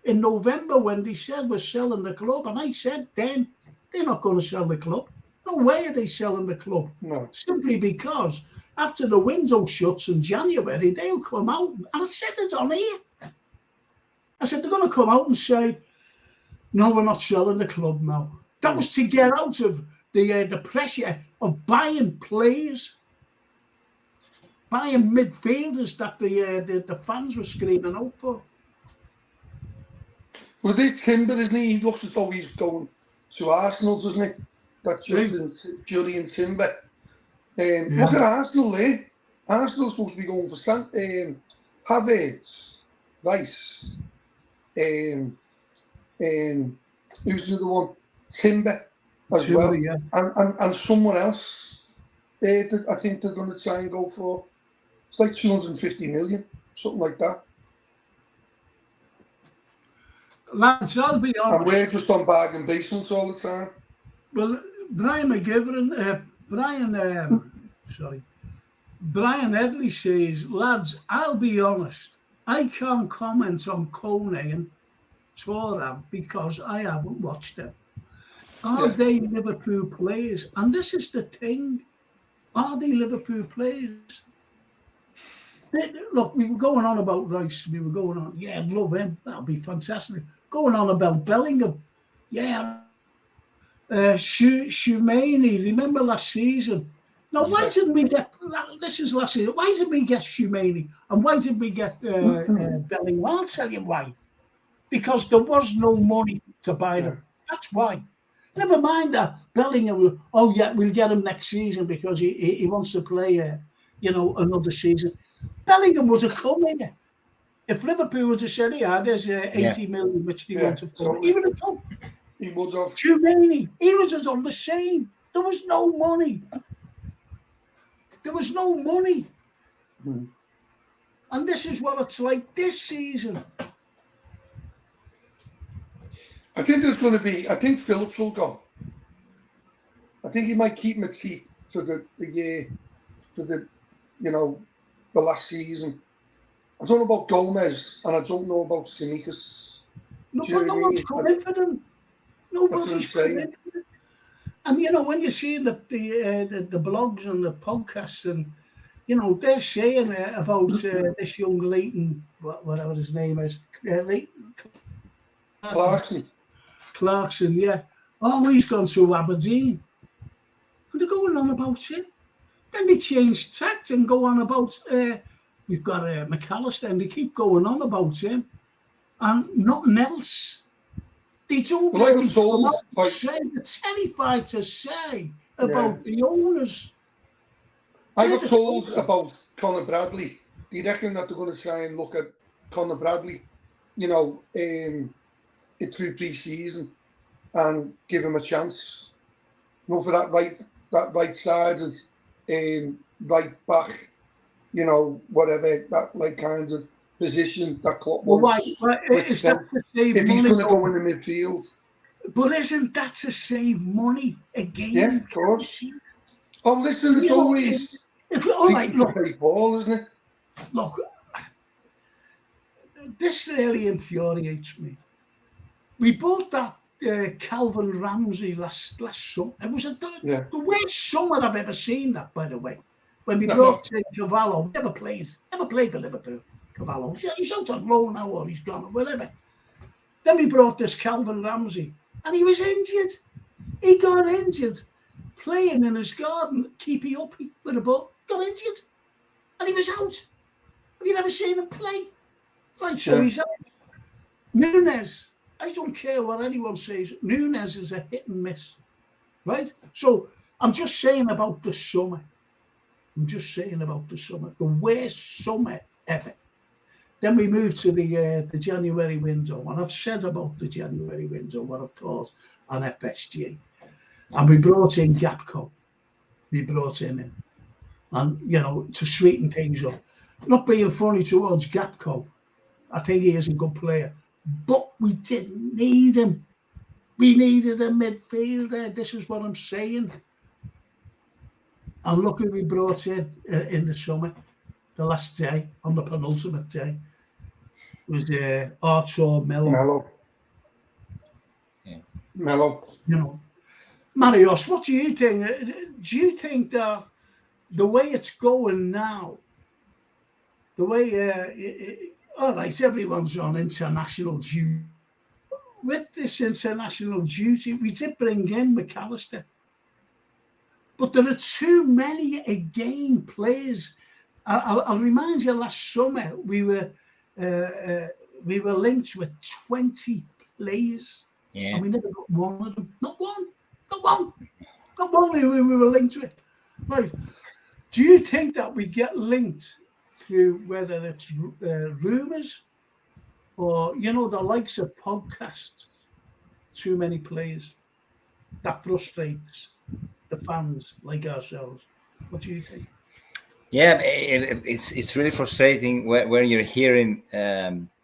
Speaker 1: In November, when they said we're selling the club, and I said then, they're not going to sell the club. No way are they selling the club.
Speaker 2: No.
Speaker 1: Simply because after the window shuts in January, they'll come out, and I said it on here. I said they're going to come out and say, no, we're not selling the club now. That was to get out of the pressure of buying players, buying midfielders that the fans were screaming out for.
Speaker 2: Well, there's Timber, isn't he? He looks as though he's going to Arsenal, doesn't he? That Julian Timber. Look at Arsenal there. Arsenal's supposed to be going for Havertz, Rice, who's the other one? Timber as well. Yeah. And someone else I think they're going to try and go for. It's like 250 million, something like that.
Speaker 1: Lads, I'll be honest.
Speaker 2: And we're just on bargain basements all the time.
Speaker 1: Well, Brian Edley says, lads, I'll be honest. I can't comment on Kone and Thuram because I haven't watched them. Are they Liverpool players? And this is the thing. Are they Liverpool players? Look, we were going on about Rice. We were going on, yeah, I'd love him. That'll be fantastic. Going on about Bellingham. Yeah. Shumani, remember last season? Now, why didn't we get, this is last season, why didn't we get Shumani? And why didn't we get Bellingham? I'll tell you why. Because there was no money to buy them. That's why. Never mind that Bellingham, oh yeah, we'll get him next season because he wants to play, another season. Bellingham would have come here. If Liverpool would have said, yeah, there's 80 million which they want to for, he would have come.
Speaker 2: He would have.
Speaker 1: Shumani, he was just on the same. There was no money. There was no money. And this is what it's like this season.
Speaker 2: I think there's going to be, I think Phillips will go. I think he might keep Matip for the year, for the last season. I don't know about Gomez, and I don't know about Tsimikas.
Speaker 1: No one's coming for them. Nobody's coming for them. And, when you see the blogs and the podcasts, and, they're saying about this young Leighton, whatever his name is, Leighton Clarkson, yeah. Oh, he's gone to Aberdeen. And they're going on about him. Then they change tact and go on about, we've got McAllister, and they keep going on about him. And nothing else. They don't really come out and say, they're terrified to say about the owners.
Speaker 2: I got told about Conor Bradley. Do you reckon that they're going to try and look at Conor Bradley, through pre-season and give him a chance? For that right side as right back, whatever that like kind of position that Klopp wants.
Speaker 1: Is that to save
Speaker 2: if
Speaker 1: money?
Speaker 2: He's going to go in the midfield.
Speaker 1: But isn't that to save money again?
Speaker 2: Yeah, of course. Oh, listen, it's always
Speaker 1: look,
Speaker 2: pay Paul, isn't it?
Speaker 1: Look, this really infuriates me. We bought that Calvin Ramsey last summer. It was the worst summer I've ever seen. That, by the way, when we brought Cavallo, never played for Liverpool. Cavallo, he's out on loan now, or he's gone, or whatever. Then we brought this Calvin Ramsey, and he was injured. He got injured playing in his garden, keepy uppy with a ball. Got injured, and he was out. Have you never seen him play? Right, so he's out. Nunes. I don't care what anyone says. Nunes is a hit and miss, right? So I'm just saying about the summer. The worst summer ever. Then we moved to the January window, and I've said about the January window what I've thought on FSG. And we brought in Gapco. And, to sweeten things up. Not being funny towards Gapco. I think he is a good player. But we didn't need him. We needed a midfielder. This is what I'm saying. And look who we brought in the summer, the last day, on the penultimate day. It was Artur Melo.
Speaker 2: Melo.
Speaker 1: Marios, what do you think? Do you think that the way it's going now, the way, all right, everyone's on international duty. With this international duty, we did bring in McAllister. But there are too many again players. I'll remind you, last summer we were linked with 20 players, and we never got one of them. Not one. We were linked with. Right? Do you think that we get linked through whether it's rumours or the likes of podcasts? Too many players. That frustrates the fans like ourselves. What do you think?
Speaker 3: Yeah, it's really frustrating where you're hearing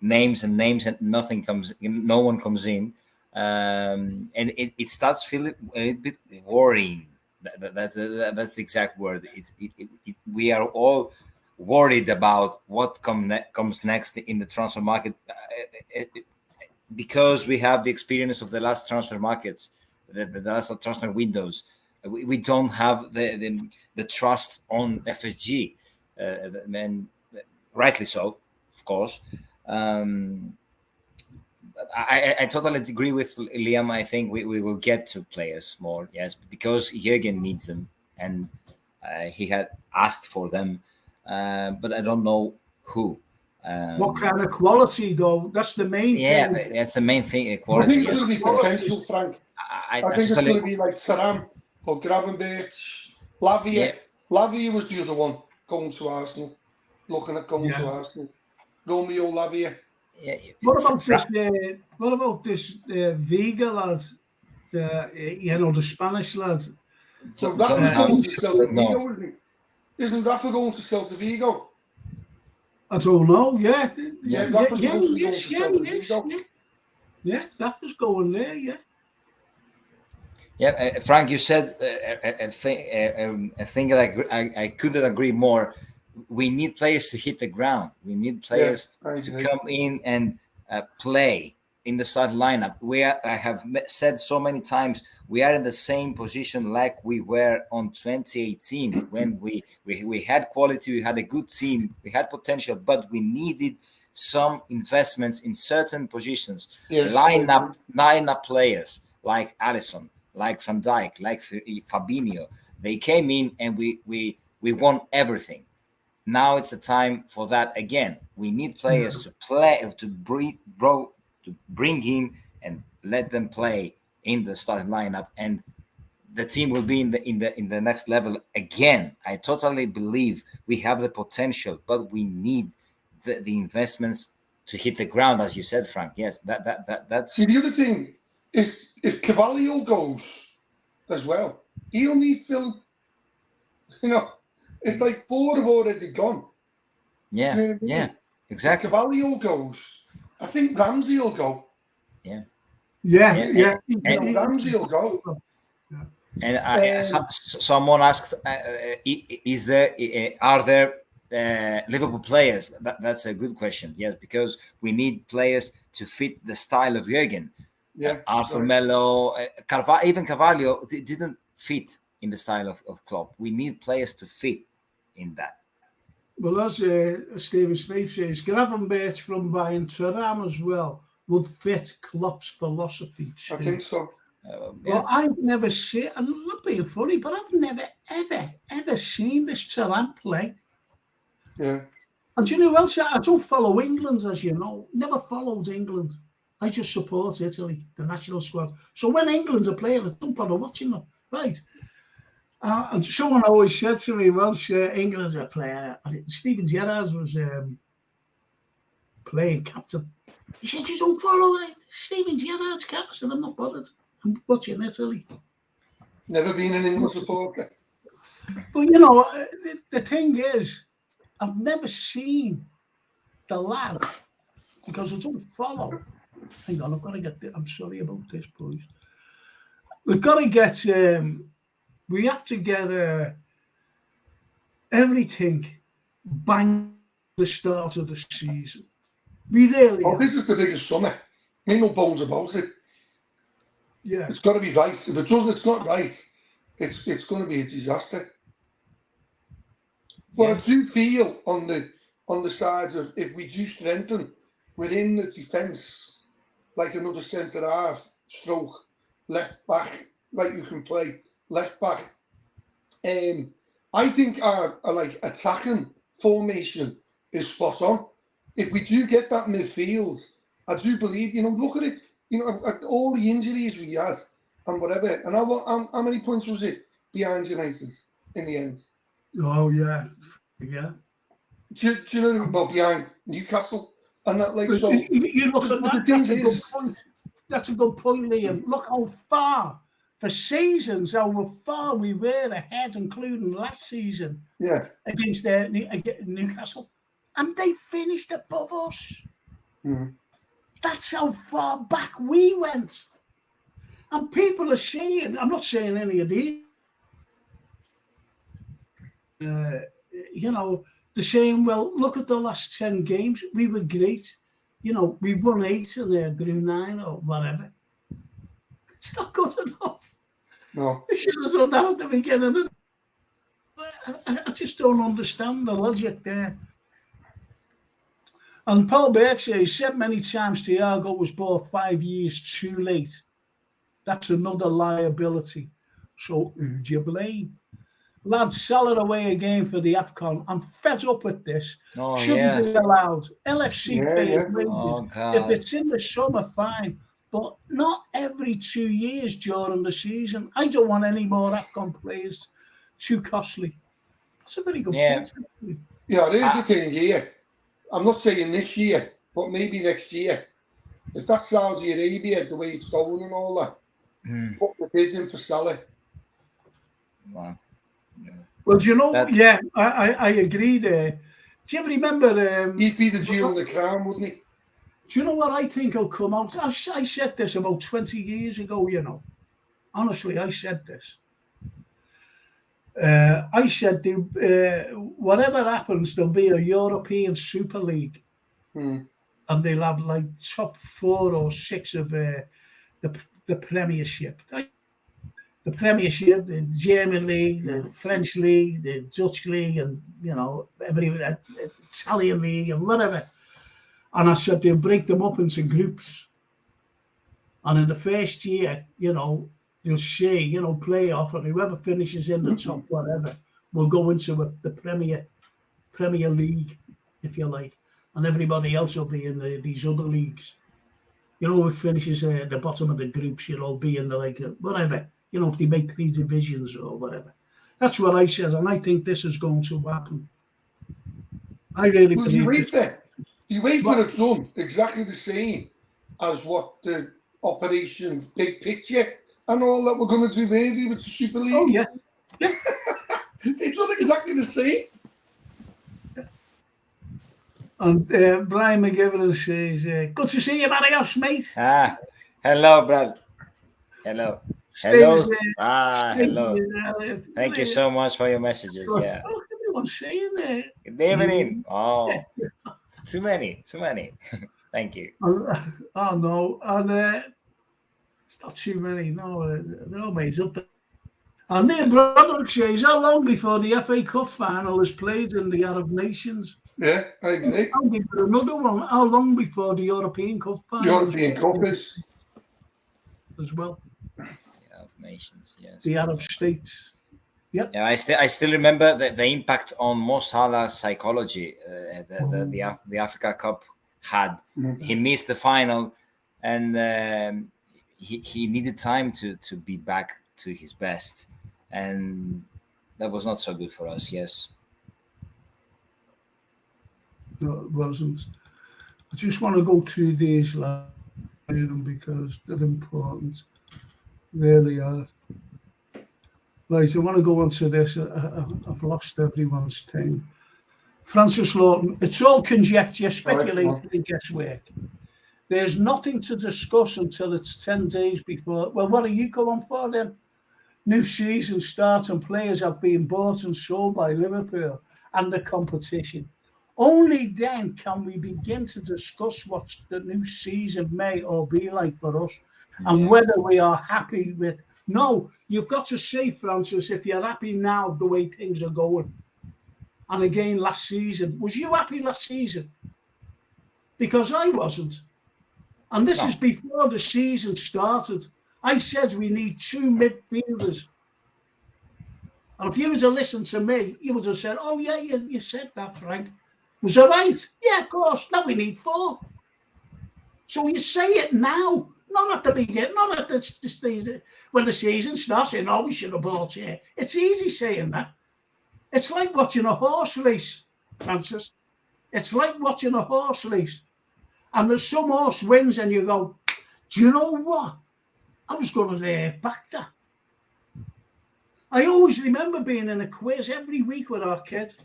Speaker 3: names and nothing comes, no one comes in, and it starts feeling a bit worrying. That's the exact word. We are all worried about what comes next in the transfer market, because we have the experience of the last transfer markets, the last transfer windows. We don't have the trust on FSG, and rightly so, of course. I totally agree with Liam. I think we will get to players more, yes, because Jürgen needs them, and he had asked for them, but I don't know who.
Speaker 1: What kind of quality, though? That's the main thing.
Speaker 3: Yeah, that's the main thing. Quality.
Speaker 2: I think it's going to be potential, Frank. I think it's going to be like Thuram or Gravenberch, Lavia.
Speaker 3: Yeah.
Speaker 2: Lavia was the other one going to Arsenal, looking at going to Arsenal. Romeo Lavia.
Speaker 3: Yeah.
Speaker 1: What about this Vega lad? The Spanish lad.
Speaker 2: So Rafa's going to Celta Vigo, isn't he? Isn't Rafa going to Celta Vigo?
Speaker 1: I don't know. Yeah,
Speaker 2: Rafa's going to Celta Vigo.
Speaker 1: Yeah, Rafa's going there. Yeah.
Speaker 3: Yeah, Frank, you said a thing that I couldn't agree more. We need players to hit the ground. We need players to come in and play in the start lineup. I have said so many times, we are in the same position like we were on 2018 when we had quality, we had a good team, we had potential, but we needed some investments in certain positions.
Speaker 2: Yes,
Speaker 3: lineup players like Alisson, like Van Dijk, like Fabinho. They came in and we won everything. Now it's the time for that again. We need players to play, to bring in and let them play in the starting lineup, and the team will be in the next level again. I totally believe we have the potential, but we need the investments to hit the ground, as you said, Frank. Yes, that's.
Speaker 2: See, the other thing is if Carvalho goes as well, he'll need Phil. It's like 4 have already gone.
Speaker 3: Yeah,
Speaker 2: you know what I mean?
Speaker 3: Yeah, exactly.
Speaker 2: If Carvalho goes, I think Ramsey will go.
Speaker 1: Yeah.
Speaker 2: Ramsey will go.
Speaker 3: And someone asked, are there Liverpool players? That's a good question. Yes, because we need players to fit the style of Jürgen.
Speaker 2: Yeah,
Speaker 3: Arthur Melo, even Carvalho didn't fit in the style of Klopp. We need players to fit in that.
Speaker 1: Well, as Stephen Smith says, Gravenberch from Bayern, Thuram as well would fit Klopp's philosophy too.
Speaker 2: I think so.
Speaker 1: Well, I've never seen, I'm not being funny, but I've never, ever seen this Thuram play.
Speaker 2: Yeah.
Speaker 1: And you know what else? I don't follow England, as you know. Never followed England. I just support Italy, the national squad. So when England's are playing, I don't bother watching them. Right. And someone always said to me once, England were playing, Steven Gerrard was playing captain. He said, you don't follow it. Steven Gerrard's captain. I said, I'm not bothered. I'm watching Italy.
Speaker 2: Never been an England supporter.
Speaker 1: But, you know, the thing is, I've never seen the lad, because I don't follow. Hang on, I've got to get this. I'm sorry about this, boys. We've got to get... we have to get everything bang the start of the season. We really have.
Speaker 2: This is the biggest summer. Ain't no bones about it.
Speaker 1: Yeah.
Speaker 2: It's got to be right. If it doesn't, it's not right. It's going to be a disaster. But I do feel on the sides of, if we do strengthen within the defence, like another centre half, stroke, left back, like you can play left back. I think our like attacking formation is spot on. If we do get that midfield, I do believe, look at it, at all the injuries we had and whatever. And how many points was it behind United in the end?
Speaker 1: Oh, yeah. Yeah.
Speaker 2: Do you know what I mean? Well, behind Newcastle and that, like, so.
Speaker 1: You look at that, that's a good point, Liam. Look how far. For seasons, how far we were ahead, including last season, against Newcastle, and they finished above us.
Speaker 2: Mm.
Speaker 1: That's how far back we went. And people are saying, I'm not saying any of these, they're saying, well, look at the last 10 games, we were great. We won 8 and they drew 9 or whatever. It's not good enough.
Speaker 2: No.
Speaker 1: They should have done that at the beginning. I just don't understand the logic there. And Paul Berkshire said many times Thiago was bought 5 years too late. That's another liability. So who do you blame? Lads, sell it away again for the AFCON. I'm fed up with this. Shouldn't be allowed. LFC pays wages. If it's in the summer, fine. But not every 2 years during the season. I don't want any more AFCON players. Too costly. That's a very good point.
Speaker 2: Yeah, there's the thing here. I'm not saying this year, but maybe next year. If that's Saudi Arabia, the way it's going and all that, put the kids in for Salah.
Speaker 3: Wow. Yeah.
Speaker 1: Well, do you know? I agree there. Do you ever remember?
Speaker 2: He'd be the jewel in the crown, wouldn't he?
Speaker 1: Do you know what I think will come out? I said this about 20 years ago, you know. Honestly, I said this. I said, whatever happens, there'll be a European Super League. And they'll have like top 4 or 6 of the Premiership. The Premiership, the German League, the French League, the Dutch League, and, you know, every Italian League and whatever. And I said they'll break them up into groups. And in the first year, you know, you'll see, you know, playoff, and whoever finishes in the top whatever will go into the Premier League, if you like. And everybody else will be in these other leagues. You know, who finishes at the bottom of the groups, you know, be in the, like, whatever. You know, if they make 3 divisions or whatever. That's what I said, and I think this is going to happen. I really believe
Speaker 2: you wait there. You wait for it done exactly the same as what the Operation Big Picture and all that we're going to do maybe with the Super League.
Speaker 1: Oh, yeah.
Speaker 2: It's not exactly the same.
Speaker 1: And Brian McGivern says, good to see you, Marius, mate.
Speaker 3: Hello, brother. Hello. Hello. Hello. Thank you so much for your messages. Yeah.
Speaker 1: Oh, everyone's saying that.
Speaker 3: Good evening. Oh, too many. Thank you.
Speaker 1: Oh, no. And it's not too many. No, they're all mates up there. And Neil Broderick says, how long before the FA Cup final is played in the Arab nations?
Speaker 2: Yeah, I agree.
Speaker 1: I'll give you another one. How long before the European Cup final?
Speaker 2: European Cup is.
Speaker 1: As well.
Speaker 3: Nations, yes.
Speaker 1: The Arab states. Yep.
Speaker 3: Yeah, I still remember the impact on Mo Salah's psychology the Africa Cup had. He missed the final, and he needed time to be back to his best, and that was not so good for us. Yes.
Speaker 1: No, it wasn't. I just want to go through these because they're important. Really are. Right, I want to go on to this. I've lost everyone's thing. Francis Lawton, it's all conjecture, speculation, and guesswork. There's nothing to discuss until it's 10 days before. Well, what are you going for then? New season starts and players have been bought and sold by Liverpool and the competition. Only then can we begin to discuss what the new season may or be like for us and whether we are happy with. No, you've got to say, Francis, if you're happy now the way things are going. And again, last season, was you happy last season? Because I wasn't. And this is before the season started. I said we need 2 midfielders. And if you were to listen to me, you would have said, oh, yeah, you said that, Frank. Was that right? Yeah, of course. Now we need 4. So you say it now, not at the beginning, not at the when the season starts, saying, oh, we should have bought here. It's easy saying that. It's like watching a horse race, Francis. It's like watching a horse race. And there's some horse wins and you go, do you know what? I was going to back that. I always remember being in a quiz every week with our kids.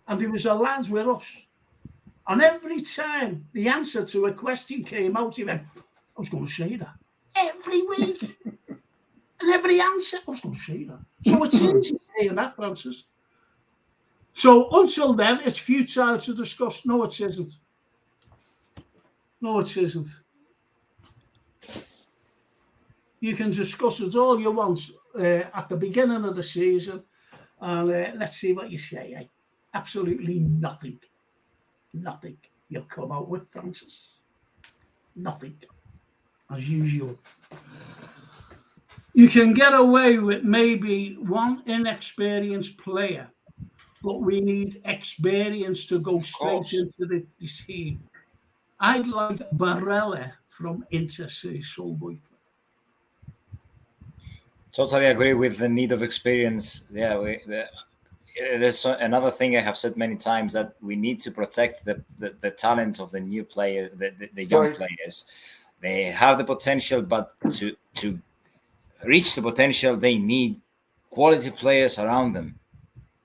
Speaker 1: And there was a lad with us. And every time the answer to a question came out, he went, I was going to say that. Every week. And every answer, I was going to say that. So it's easy saying that, Francis. So until then, it's futile to discuss. No, it isn't. No, it isn't. You can discuss it all you want at the beginning of the season, and let's see what you say. Eh? Absolutely nothing. Nothing. You'll come out with, Francis. Nothing. As usual. You can get away with maybe one inexperienced player, but we need experience to go straight into the team. I'd like Barella from Inter Solboy.
Speaker 3: Totally agree with the need of experience. Yeah, there's another thing I have said many times, that we need to protect the talent of the new player, the young players. They have the potential, but to reach the potential, they need quality players around them.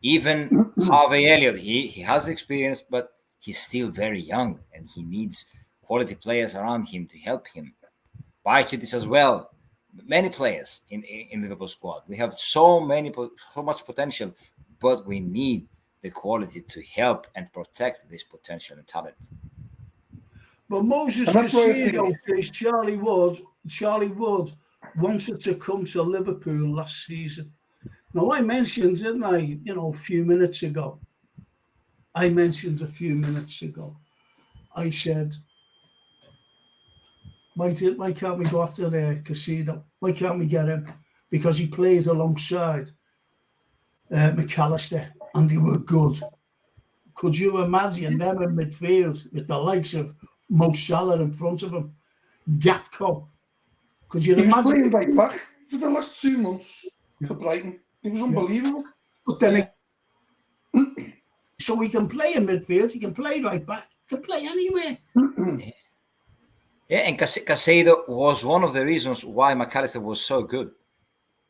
Speaker 3: Even Harvey Elliott, he has experience, but he's still very young, and he needs quality players around him to help him. Bajcetic as well. Many players in Liverpool squad. We have so much potential, but we need the quality to help and protect this potential and talent.
Speaker 1: But Moses Caicedo says Charlie Wood wanted to come to Liverpool last season. Now, I mentioned, didn't I, a few minutes ago. I said, why can't we go after Caicedo? Why can't we get him? Because he plays alongside McAllister, and they were good. Could you imagine them in midfield with the likes of Mo Salah in front of him? Gakpo. Could you imagine?
Speaker 2: He was playing right back for the last 2 months for Brighton. It was unbelievable.
Speaker 1: But then, so he can play in midfield, he can play right back, he can play anywhere.
Speaker 3: Yeah, and Caicedo was one of the reasons why McAllister was so good.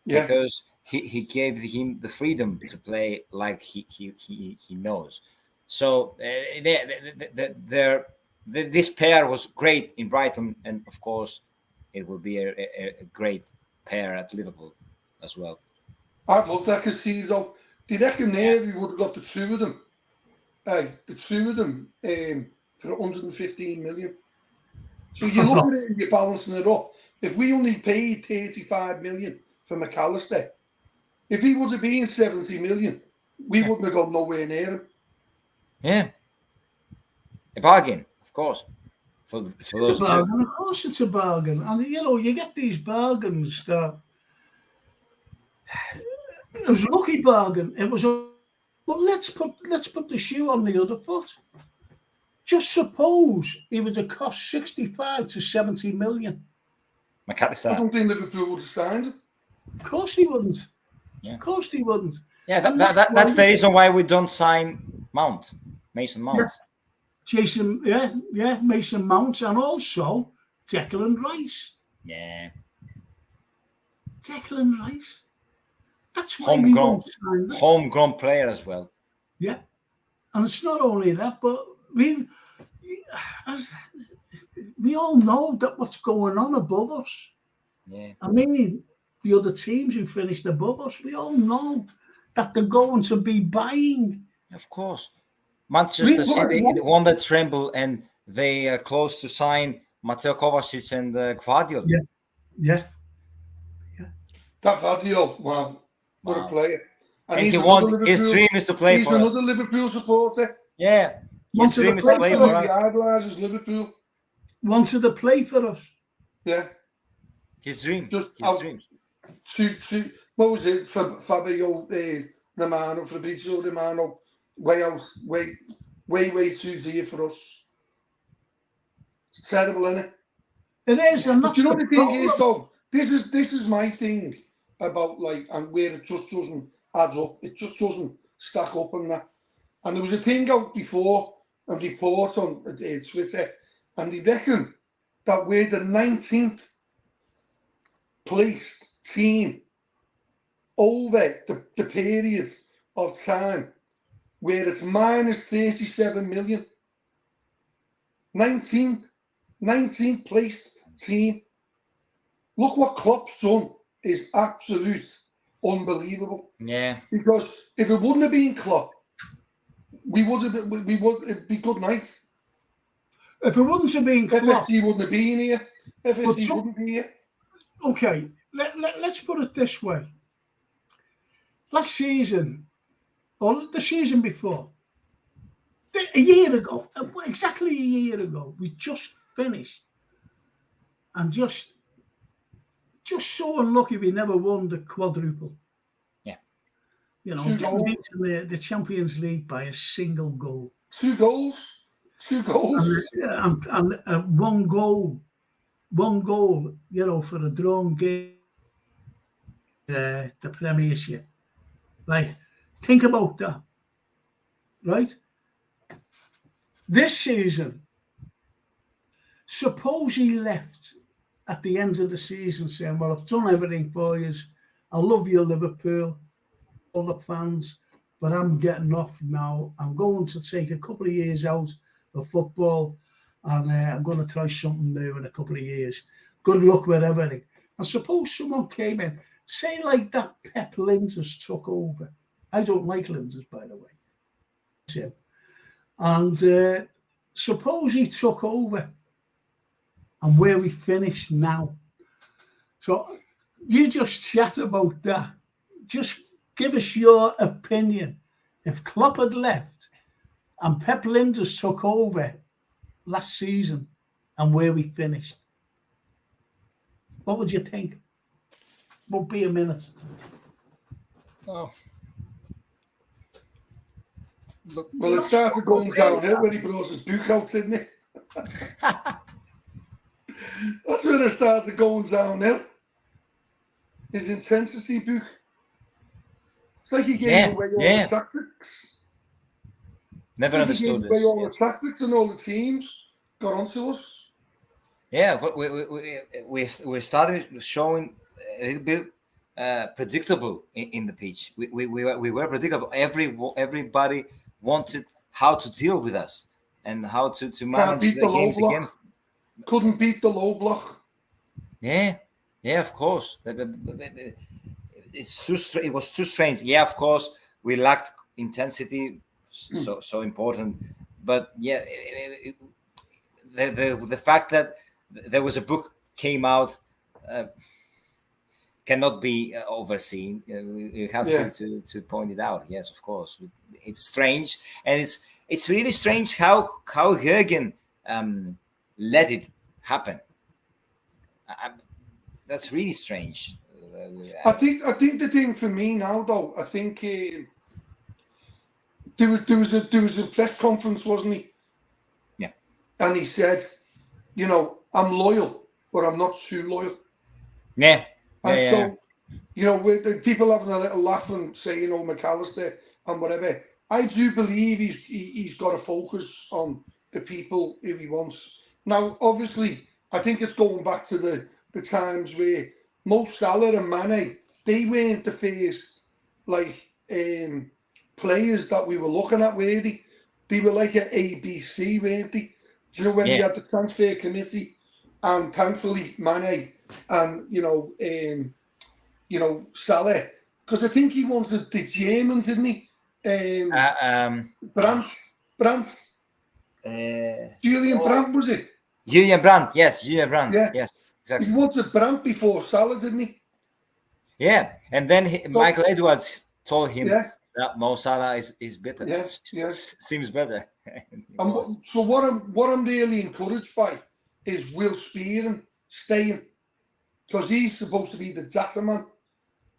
Speaker 3: Yeah. Because he gave him the freedom to play like he knows. So this pair was great in Brighton, and of course, it will be a great pair at Liverpool as well.
Speaker 2: I'd love that Caicedo. Do you reckon we would have got the two of them? For 115 million. So you look at it and you're balancing it up. If we only paid 35 million for McAllister, if he would have been 70 million, we wouldn't have gone nowhere near him.
Speaker 3: Yeah. A bargain, of course. For those two.
Speaker 1: Of course it's a bargain. And you get these bargains that it was a lucky bargain. But let's put the shoe on the other foot. Just suppose he would have cost 65 to 70 million.
Speaker 3: McAllister.
Speaker 2: I don't think Liverpool would have signed him.
Speaker 1: Of course he wouldn't. Yeah. Of course he wouldn't.
Speaker 3: Yeah, that's the reason why we don't sign Mason Mount.
Speaker 1: Yeah. Mason Mount, and also Declan Rice.
Speaker 3: Yeah.
Speaker 1: Declan Rice. That's why we won't sign them.
Speaker 3: Homegrown player as well.
Speaker 1: Yeah. And it's not only that, but we all know that what's going on above us.
Speaker 3: Yeah.
Speaker 1: I mean, the other teams who finished above us, we all know that they're going to be buying.
Speaker 3: Of course. Manchester City won the treble, and they are close to sign Mateo Kovacic and Gvardiol.
Speaker 1: Yeah.
Speaker 2: That Gvardiol, wow. What a player.
Speaker 3: And his dream is to play for us.
Speaker 2: He's another Liverpool supporter.
Speaker 3: Yeah. His dream is to play for us.
Speaker 2: He idolises Liverpool.
Speaker 1: Wanted to play for us.
Speaker 2: Yeah.
Speaker 3: His dream.
Speaker 2: Just
Speaker 3: his dream.
Speaker 2: What was it? Fabrizio Romano. Way too dear for us. It's terrible, isn't it?
Speaker 1: It is, and that's
Speaker 2: you know the thing is, though. This is my thing about and where it just doesn't add up. It just doesn't stack up on that. And there was a thing out before, a report on Twitter, and they reckon that we're the 19th place team over the period of time where it's minus 37 million. 19th place team. Look what Klopp's done is absolute unbelievable.
Speaker 3: Yeah.
Speaker 2: Because if it wouldn't have been Klopp, it'd be good night.
Speaker 1: If it wouldn't have been Klopp,
Speaker 2: FSG wouldn't have been here. FSG wouldn't be here.
Speaker 1: okay, let's put it this way. Last season, or the season before, a year ago, exactly a year ago, we just finished, and just so unlucky we never won the quadruple.
Speaker 3: Yeah.
Speaker 1: You know, getting into the Champions League by a single goal.
Speaker 2: Two goals.
Speaker 1: And one goal, you know, for a drawn game, the Premiership. Right? Think about that. Right? This season, suppose he left at the end of the season saying, well, I've done everything for you. I love you, Liverpool, all the fans, but I'm getting off now. I'm going to take a couple of years out of football, and I'm going to try something new in a couple of years. Good luck with everything. And suppose someone came in, say like that Pep Linders took over. I don't like Linders, by the way. And suppose he took over, and where we finish now. So you just chat about that. Just give us your opinion. If Klopp had left and Pep Linders took over last season and where we finished, what would you think? Won't be a minute.
Speaker 3: Oh.
Speaker 2: Look, well, it started going downhill when he brought his book out, didn't it? That's when it started going downhill. His intensity book. It's like he gave away all the tactics.
Speaker 3: Never understood this.
Speaker 2: He gave away all the tactics, and all the teams got onto us.
Speaker 3: Yeah, we started showing a little bit predictable in the pitch. We were predictable. Everybody wanted how to deal with us and how to manage the games against.
Speaker 2: Couldn't beat the low block.
Speaker 3: Yeah, of course. It's too. It was too strange. Yeah, of course, we lacked intensity, so important. But yeah, the fact that there was a book came out cannot be overseen. You have to point it out. Yes, of course. It's strange, and it's really strange how Jürgen let it happen. That's really strange.
Speaker 2: I think the thing for me now, though, I think there was a press conference, wasn't he?
Speaker 3: Yeah.
Speaker 2: And he said, you know, I'm loyal, but I'm not too loyal.
Speaker 3: Yeah.
Speaker 2: And so, you know, with the people having a little laugh and saying, "Oh, McAllister," and whatever. I do believe he's got to focus on the people who he wants. Now, obviously, I think it's going back to the times where Mo Salah and Mane, they weren't the first players that we were looking at, were they? They were like an ABC, weren't they? Do you know when we had the transfer committee, and thankfully Mane and Salah, because I think he wanted the German, didn't he? Brandt. Julian Brandt, was it?
Speaker 3: Julian Brandt, yes, Julian Brandt. Yeah. Yes, exactly.
Speaker 2: He wanted Brandt before Salah, didn't he?
Speaker 3: Yeah, and then Michael Edwards told him that Mo Salah is better.
Speaker 2: Yes,
Speaker 3: seems better.
Speaker 2: So what I'm really encouraged by is Will Spearman staying, because he's supposed to be the data man.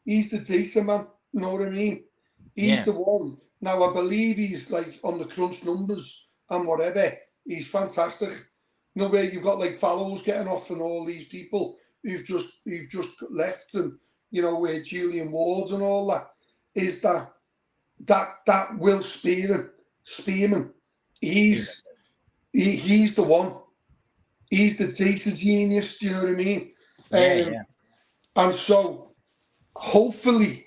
Speaker 2: He's the data man. You know what I mean? He's the one. Now I believe he's like on the crunch numbers and whatever. He's fantastic. You know, where you've got like Fallows getting off and all these people who've just left, and you know, where Julian Wards and all that, is that Will Spearman. He's the one. He's the data genius. Do you know what I mean? And so hopefully,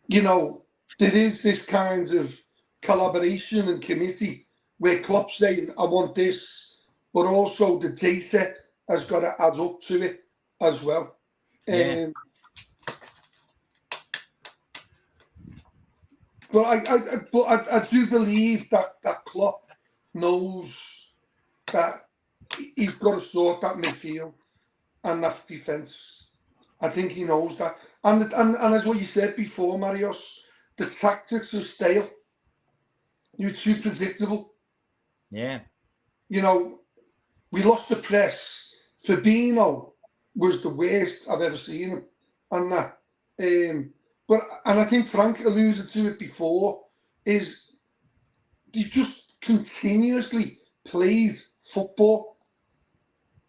Speaker 2: you know, there is this kind of collaboration and committee where Klopp's saying, I want this, but also the data has got to add up to it as well. But I do believe that Klopp knows that he's got to sort that midfield and that defence. I think he knows that. And as what you said before, Marios, the tactics are stale. You're too predictable.
Speaker 3: Yeah.
Speaker 2: You know, we lost the press. Fabinho was the worst I've ever seen him. And that. But I think Frank alluded to it before, is he just continuously played football.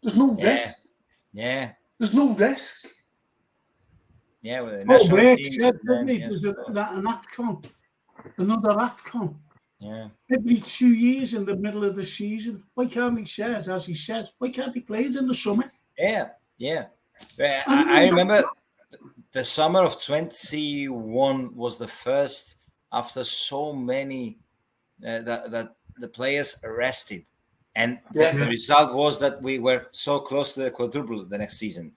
Speaker 2: There's no rest.
Speaker 3: Yeah.
Speaker 2: There's no rest.
Speaker 3: Yeah, with the national team.
Speaker 1: An AFCON. Another AFCON.
Speaker 3: Yeah.
Speaker 1: Every 2 years in the middle of the season. Why can't he say, as he says, why can't he play it in the summer?
Speaker 3: Yeah. I remember the summer of 21 was the first after so many that the players rested. And the result was that we were so close to the quadruple the next season.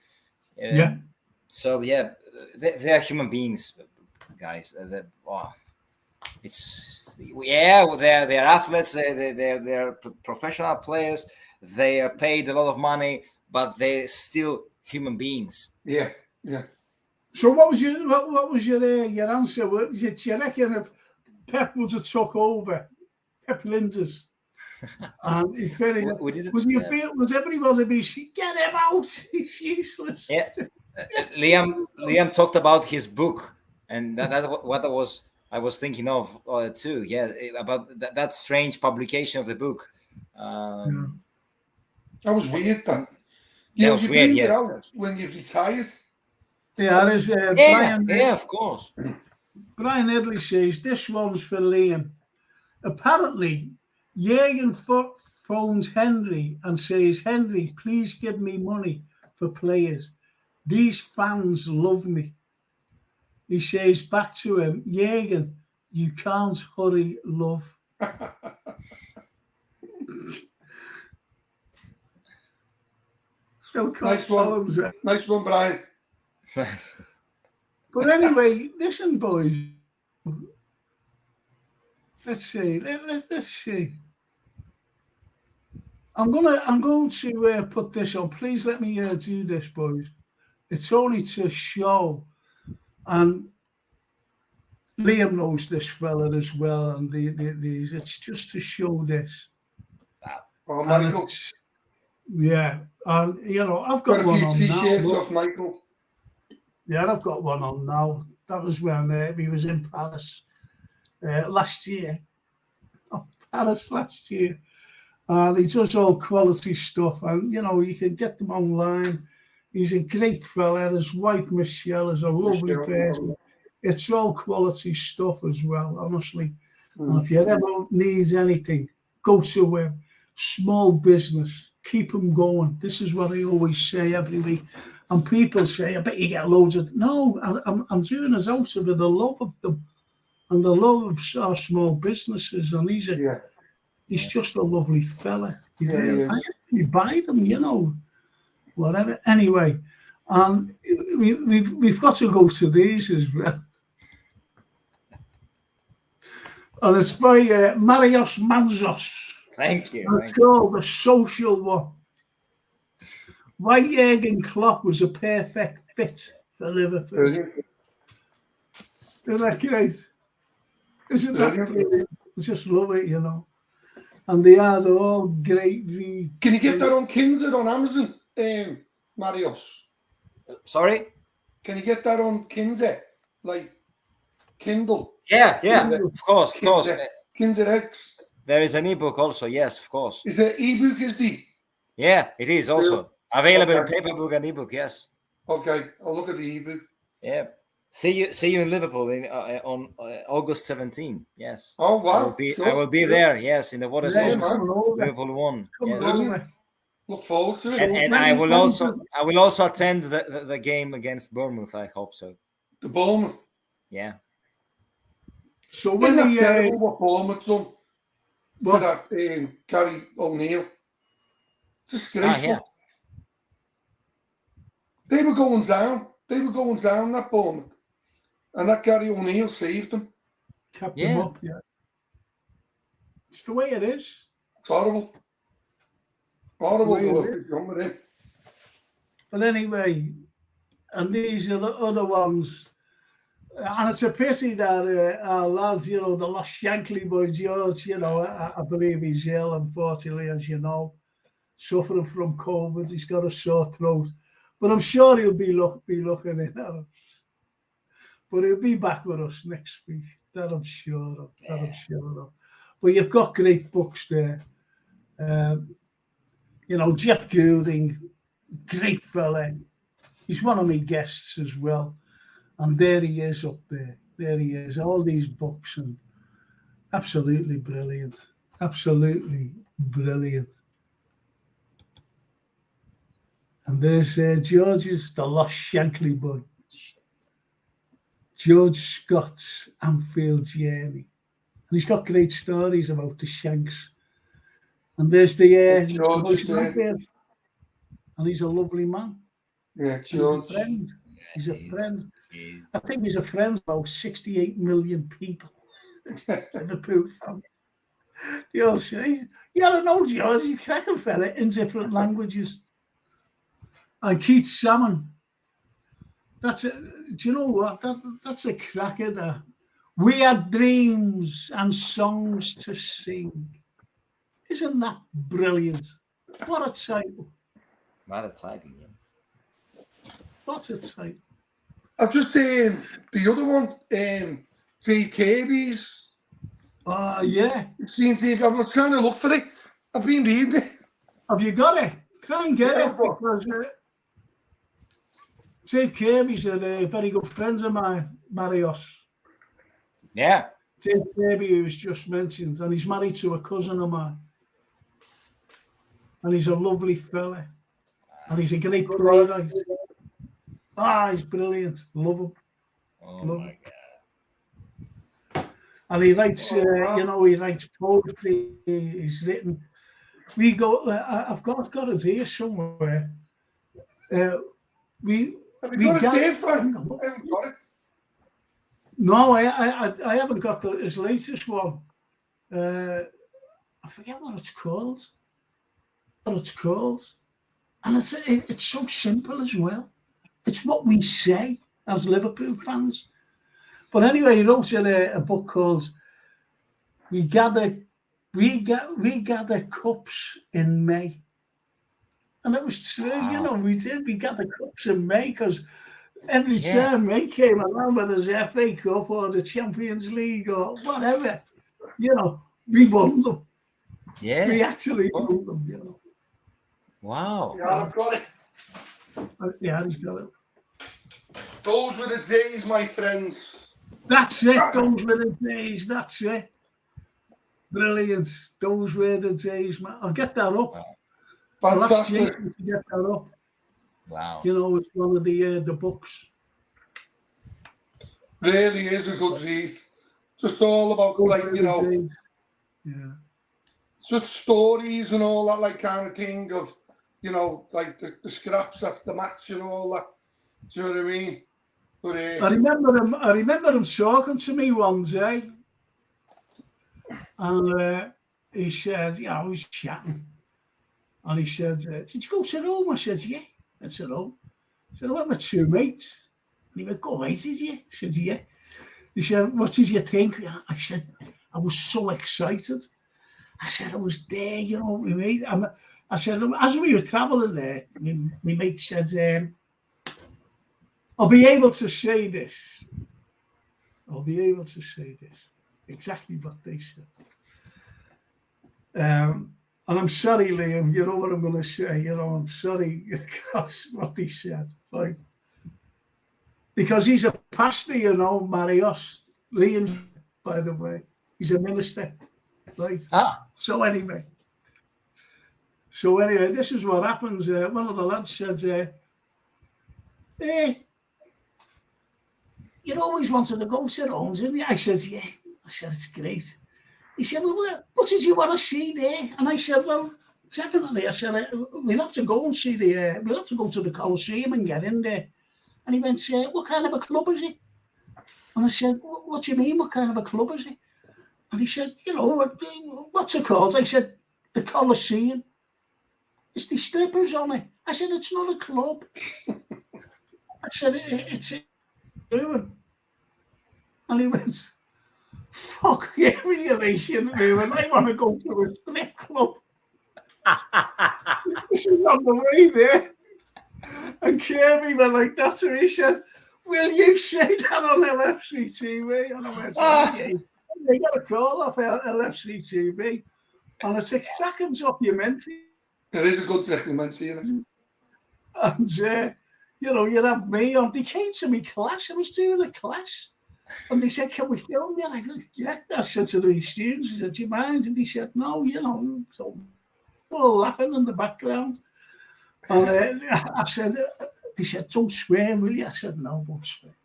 Speaker 3: So, yeah, they are human beings, guys. They're athletes. They're professional players. They are paid a lot of money, but they're still human beings.
Speaker 2: Yeah.
Speaker 1: So what was your answer? Do you reckon if Pep would have took over, Pep Linders, and was everybody be get him out? He's useless.
Speaker 3: Yeah, Liam talked about his book, and that's what I was thinking of too. Yeah, about that strange publication of the book.
Speaker 2: That was weird. That
Speaker 3: was
Speaker 2: you
Speaker 3: weird.
Speaker 2: bring
Speaker 3: Yes.
Speaker 2: it out when you've retired.
Speaker 1: Yeah, there's Brian.
Speaker 3: Yeah, of course.
Speaker 1: Brian Edley says this one's for Liam. Apparently, Jürgen phones Henry and says, "Henry, please give me money for players. These fans love me." He says back to him, "Jürgen, you can't hurry love."
Speaker 2: Nice one, Brian.
Speaker 1: But anyway, listen, boys. Let's see. Let's see. I'm going to put this on. Please let me do this, boys. It's only to show, and Liam knows this fella as well, and these. It's just to show this.
Speaker 2: Oh, Michael.
Speaker 1: Yeah, and I've got one on now.
Speaker 2: Off Michael.
Speaker 1: Yeah, I've got one on now. That was when he was in Paris last year. Paris last year. And he does all quality stuff. And, you can get them online. He's a great fella. His wife, Michelle, is a lovely person. It's all quality stuff as well, honestly. And if you ever need anything, go to him. Small business. Keep them going. This is what I always say every week. And people say, I bet you get loads of... No, I'm doing this out of the love of them and the love of our small businesses. And he's just a lovely fella. You buy them, whatever. Anyway, and we've got to go to these as well. And it's by Marios Manzos.
Speaker 3: Thank you.
Speaker 1: It's called The Social One. Why Jürgen Klopp was a perfect fit for Liverpool. Isn't that great? Isn't that brilliant? I just love it, And they had all great reads.
Speaker 2: Can you get that on Kindle on Amazon, Marios?
Speaker 3: Sorry?
Speaker 2: Can you get that on Kindle? Like Kindle?
Speaker 3: Yeah, of course.
Speaker 2: Kindle X.
Speaker 3: There is an ebook also, yes, of course.
Speaker 2: Is there ebook, is the?
Speaker 3: Yeah, it is also. Available in paperbook and ebook, yes.
Speaker 2: Okay, I'll look at the ebook.
Speaker 3: Yeah. See you in Liverpool on August 17. Yes.
Speaker 2: Oh wow!
Speaker 3: I will be there. Yes, in the water Liverpool won. Yes.
Speaker 2: Look forward to it.
Speaker 3: And I will also attend the game against Bournemouth. I hope so.
Speaker 2: The Bournemouth.
Speaker 3: Yeah.
Speaker 1: So when
Speaker 2: that's terrible what Bournemouth done for that Gary O'Neill. Disgraceful.
Speaker 1: Yeah.
Speaker 2: They were going down. That Bournemouth. And that Gary O'Neill saved them.
Speaker 1: Kept them up, yeah. It's the way it is.
Speaker 2: It's horrible. Horrible.
Speaker 1: But anyway, and these are the other ones. And it's a pity that our lads, the lost Shankly boy George, I believe he's ill, unfortunately, as you know, suffering from COVID. He's got a sore throat. But I'm sure he'll be looking in at us. But he'll be back with us next week. That I'm sure of. That I'm sure of. But you've got great books there. Jeff Goulding, great fella. He's one of my guests as well. And there he is up there. There he is. All these books, and absolutely brilliant. Absolutely brilliant. And there's George's The Lost Shankly Boy. George Scott's Anfield Journey. And he's got great stories about the Shanks. And there's the George there. And he's a lovely man.
Speaker 2: Yeah, George.
Speaker 1: He's a friend. I think he's a friend of about 68 million people. Liverpool fan. You'll say, I know, George, you cracking fella in different languages. And Keith Salmon. Do you know what? That's a cracker there. We had dreams and songs to sing. Isn't that brilliant? What a title.
Speaker 3: What a title, yes.
Speaker 1: What a title.
Speaker 2: I've just the other one, Dave Kirby's.
Speaker 1: Yeah.
Speaker 2: I'm trying to look for it. I've been reading it.
Speaker 1: Have you got it? Try and get it, because Dave Kirby's a very good friend of mine, Marios.
Speaker 3: Yeah.
Speaker 1: Dave Kirby, who was just mentioned, and he's married to a cousin of mine. And he's a lovely fella. And he's a great playwright. He's brilliant. Love him.
Speaker 3: Oh, my God.
Speaker 1: And he writes, he writes poetry. He's written. I've got it here somewhere.
Speaker 2: Have you got it, Dave? I haven't got it.
Speaker 1: No, I haven't got his latest one. I forget what it's called. And it's so simple as well. It's what we say as Liverpool fans. But anyway, he wrote a book called We Gather Cups in May. And it was true,
Speaker 3: wow.
Speaker 1: we gather cups in May, because every time May came around, whether it's the FA Cup or the Champions League or whatever, we won them.
Speaker 3: Yeah.
Speaker 1: We actually won them,
Speaker 3: Wow.
Speaker 2: Yeah, I've got it.
Speaker 1: Yeah, he's got it.
Speaker 2: Those were the days, my friends.
Speaker 1: That's it. Those were the days. That's it. Brilliant. Those were the days, man. I'll get that up.
Speaker 2: Fantastic.
Speaker 1: To get that up.
Speaker 3: Wow.
Speaker 1: It's one of the books.
Speaker 2: Really is a good read. Just all about, just stories and all that, kind of thing of, the scraps at the match and all that. Do you know what I mean? But,
Speaker 1: I remember him talking to me one day, and he said, I was chatting, and he said, did you go to Rome? I said, yeah. I said, Rome. I said, I went with two mates. And he went, go away, did you? I said, yeah. He said, what did you think? I said, I was so excited. I said, I was there, my mate. I said, as we were travelling there, my mate said, I'll be able to say this. Exactly what they said. And I'm sorry, Liam, you know what I'm going to say. I'm sorry, gosh, what they said, right? Because he's a pastor, Marios. Liam, by the way. He's a minister, right? So anyway, this is what happens. One of the lads said, hey, you always wanted to go to Rome, didn't you? I said, yeah. I said, it's great. He said, well, what did you want to see there? And I said, well, definitely. I said, we'll have to go and see we'll have to go to the Colosseum and get in there. And he went, what kind of a club is it? And I said, what do you mean, what kind of a club is it? And he said, what's it called? I said, the Colosseum. It's the strippers on it. I said, it's not a club. I said, it's doing. And he went, fuck you, you Asian doing. I want to go to a strip club. This is on the way there. And Kirby went like, that's what he said. Will you say that on LFC TV? And I went, okay. They got a call off LFC TV. And it's a cracking documentary.
Speaker 2: It is a good documentary, isn't
Speaker 1: it? And, you'd have me on. They came to me class. I was doing a class. And they said, can we film you? And I said, yeah. I said to the students, I said, do you mind? And they said, no, so all laughing in the background. And I said, they said, don't swear, will you? I said, no, don't swear.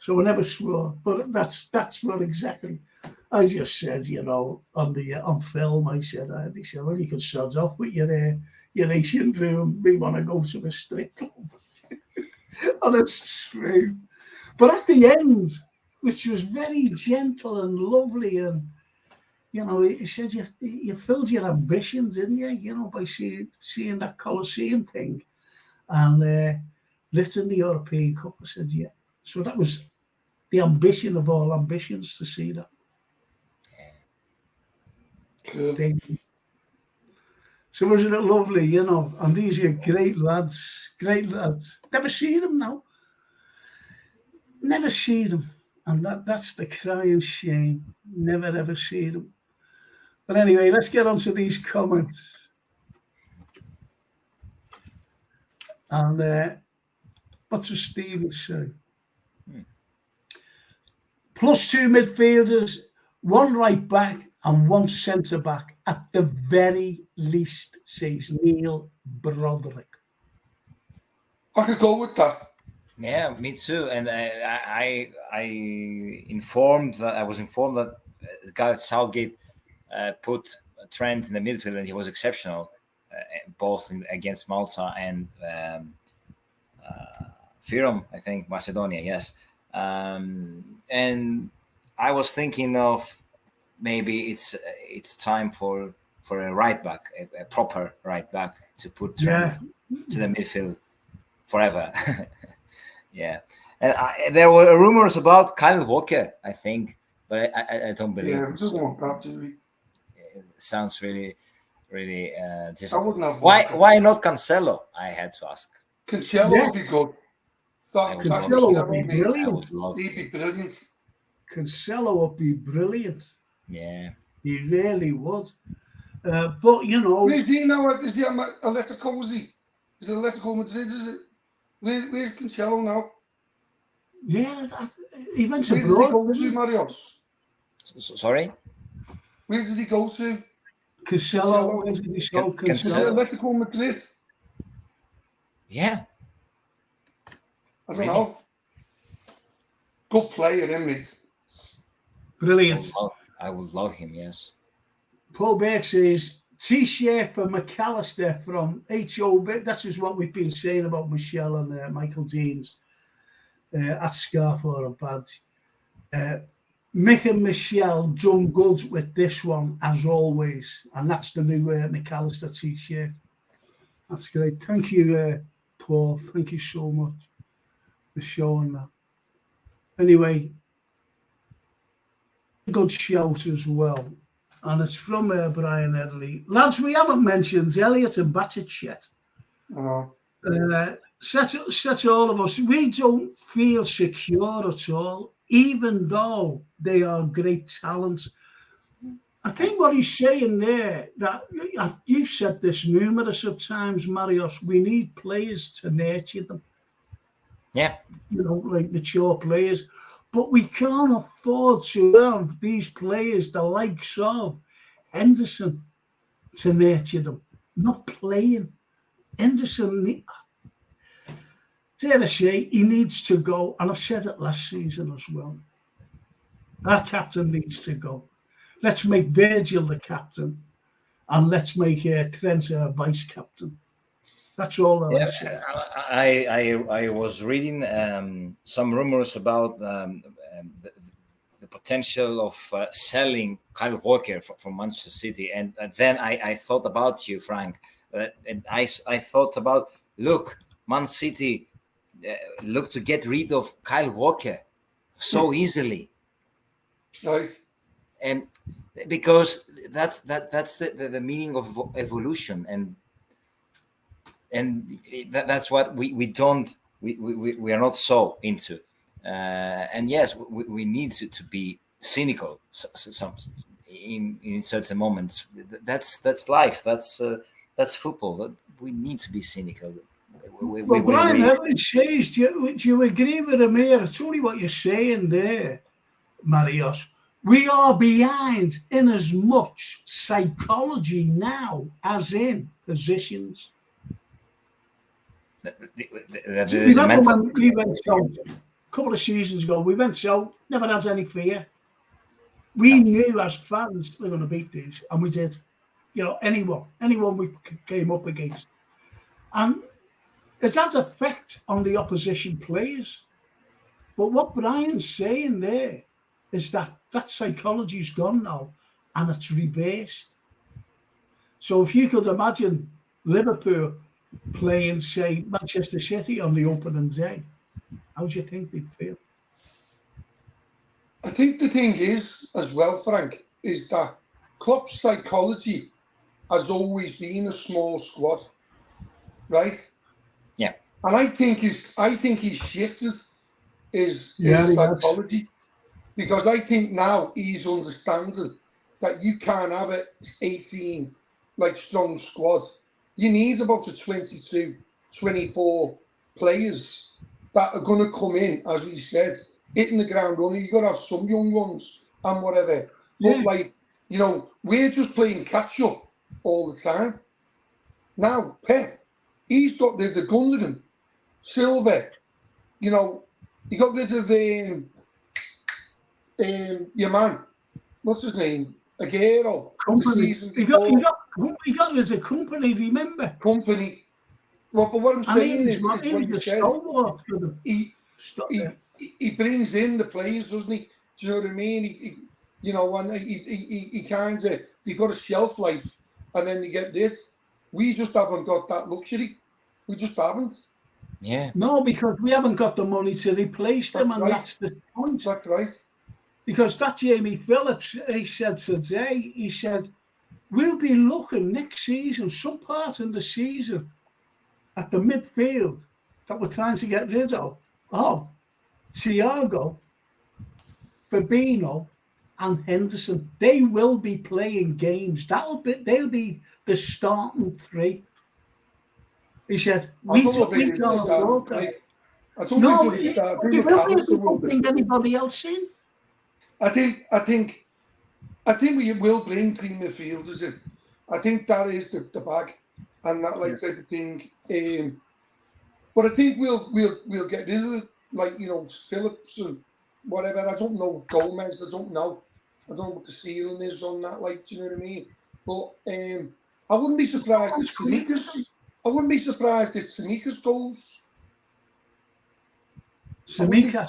Speaker 1: So I never swore. But that's what exactly I just said, on film. I said, they said, well, you can shut off with your Asian room. We want to go to a strip club. And it's true. But at the end, which was very gentle and lovely, and he said you filled your ambitions, didn't you? By seeing that Colosseum thing and lifting the European Cup. I said, yeah. So that was the ambition of all ambitions, to see that.
Speaker 2: Cool.
Speaker 1: So wasn't it lovely, And these are great lads. Never see them now. Never see them. And that's the crying shame. Never ever see them. But anyway, let's get on to these comments. And what does Stephen say? Plus 2 midfielders, 1 right back and 1 centre back at the very least, says Neil Broderick.
Speaker 2: I could go with that.
Speaker 3: Yeah, me too. And I was informed that Gareth Southgate put Trent in the midfield, and he was exceptional, both against Malta and Fyrom, I think, Macedonia. Yes, and I was thinking of maybe it's time for a right back, a proper right back, to put Trent to the midfield forever. Yeah, and there were rumors about Kyle Walker, I think, but I don't believe it.
Speaker 2: Yeah, we just want that, do we?
Speaker 3: It sounds really, really difficult.
Speaker 2: I wouldn't have
Speaker 3: why not Cancelo? I had to ask.
Speaker 2: Cancelo would be good.
Speaker 1: Cancelo would be brilliant.
Speaker 3: I would love
Speaker 2: He'd be brilliant.
Speaker 1: Cancelo would be brilliant.
Speaker 3: Yeah,
Speaker 1: he really would. But
Speaker 2: where's he now? Is he at Atletico? Is it Atletico Madrid? Is it? Where's Cancelo now?
Speaker 1: Yeah, he went to
Speaker 2: Where did he go to, Marios?
Speaker 3: Sorry?
Speaker 2: Where did he go to?
Speaker 1: Cancelo. Where did he go?
Speaker 2: Cancelo. Atletico Madrid.
Speaker 3: Yeah.
Speaker 2: I don't know. Good player, isn't he?
Speaker 1: Brilliant.
Speaker 3: I would love him, yes.
Speaker 1: Paul Beck says, T-shirt for McAllister from HOB. This is what we've been saying about Michelle and Michael Dean's at Scarfor and Badge. Mick and Michelle done good with this one, as always. And that's the new McAllister T-shirt. That's great. Thank you, Paul. Thank you so much for showing that. Anyway, good shout as well. And it's from Brian Edley. Lads, we haven't mentioned Elliot and Batic yet. Set all of us, we don't feel secure at all, even though they are great talents. I think what he's saying there, that you've said this numerous of times, Marios, we need players to nurture them.
Speaker 3: Yeah.
Speaker 1: Like mature players. But we can't afford to have these players, the likes of Henderson, to nurture them. Not playing. Henderson, dare I say, he needs to go. And I said it last season as well. Our captain needs to go. Let's make Virgil the captain. And let's make Trent our vice captain. That's all I said.
Speaker 3: I was reading some rumors about the potential of selling Kyle Walker from Manchester City, and then I thought about you, Frank, and I thought about, look, Man City, look to get rid of Kyle Walker so easily.
Speaker 2: Right.
Speaker 3: And because that's the meaning of evolution, and that's what we are not so into. And yes, we need to be cynical in certain moments. That's life. That's football. We need to be cynical.
Speaker 1: Well, Brian Evans says, do you agree with him here? It's only what you're saying there, Marios. We are behind in as much psychology now as in positions. Remember when we went out a couple of seasons ago, we went out, never had any fear. We knew as fans we're going to beat these, and we did. You know, anyone we came up against. And it has effect on the opposition players. But what Brian's saying there is that psychology's gone now and it's reversed. So if you could imagine Liverpool playing, say, Manchester City on the opening day, how do you think they'd feel?
Speaker 2: I think the thing is, as well, Frank, is that Klopp's psychology has always been a small squad, right?
Speaker 3: Yeah.
Speaker 2: And I think he's shifted his psychology, because I think now he's understanding that you can't have a 18 strong squad. You need about 22, 24 players that are going to come in, as we said, hitting the ground running. You've got to have some young ones and whatever. But we're just playing catch up all the time. Now, Pep, there's a Gundogan, Silva, you got rid of your man, what's his name? Aguero.
Speaker 1: Company. He got rid of Company, remember?
Speaker 2: Company. Well, but what I'm saying is what you said, he brings in the players, doesn't he? Do you know what I mean? He kind of, they got a shelf life, and then they get this. We just haven't got that luxury. We just haven't.
Speaker 3: Yeah.
Speaker 1: No, because we haven't got the money to replace them, and that's the point.
Speaker 2: That's right.
Speaker 1: Because that Jamie Phillips, he said today, we'll be looking next season, some part in the season, at the midfield that we're trying to get rid of. Oh, Thiago, Fabinho, and Henderson. They will be playing games. They'll be the starting three. He said, we can't afford that. No, they won't bring anybody else in.
Speaker 2: I think we will bring three midfielders in. I think that is the bag, and that type of thing. But I think we'll get rid of it, Phillips and whatever. I don't know Gomez. I don't know what the ceiling is on that. Do you know what I mean? But I wouldn't be surprised if Tsimikas. I wouldn't be surprised if Tsimikas goes.
Speaker 1: Tsimikas.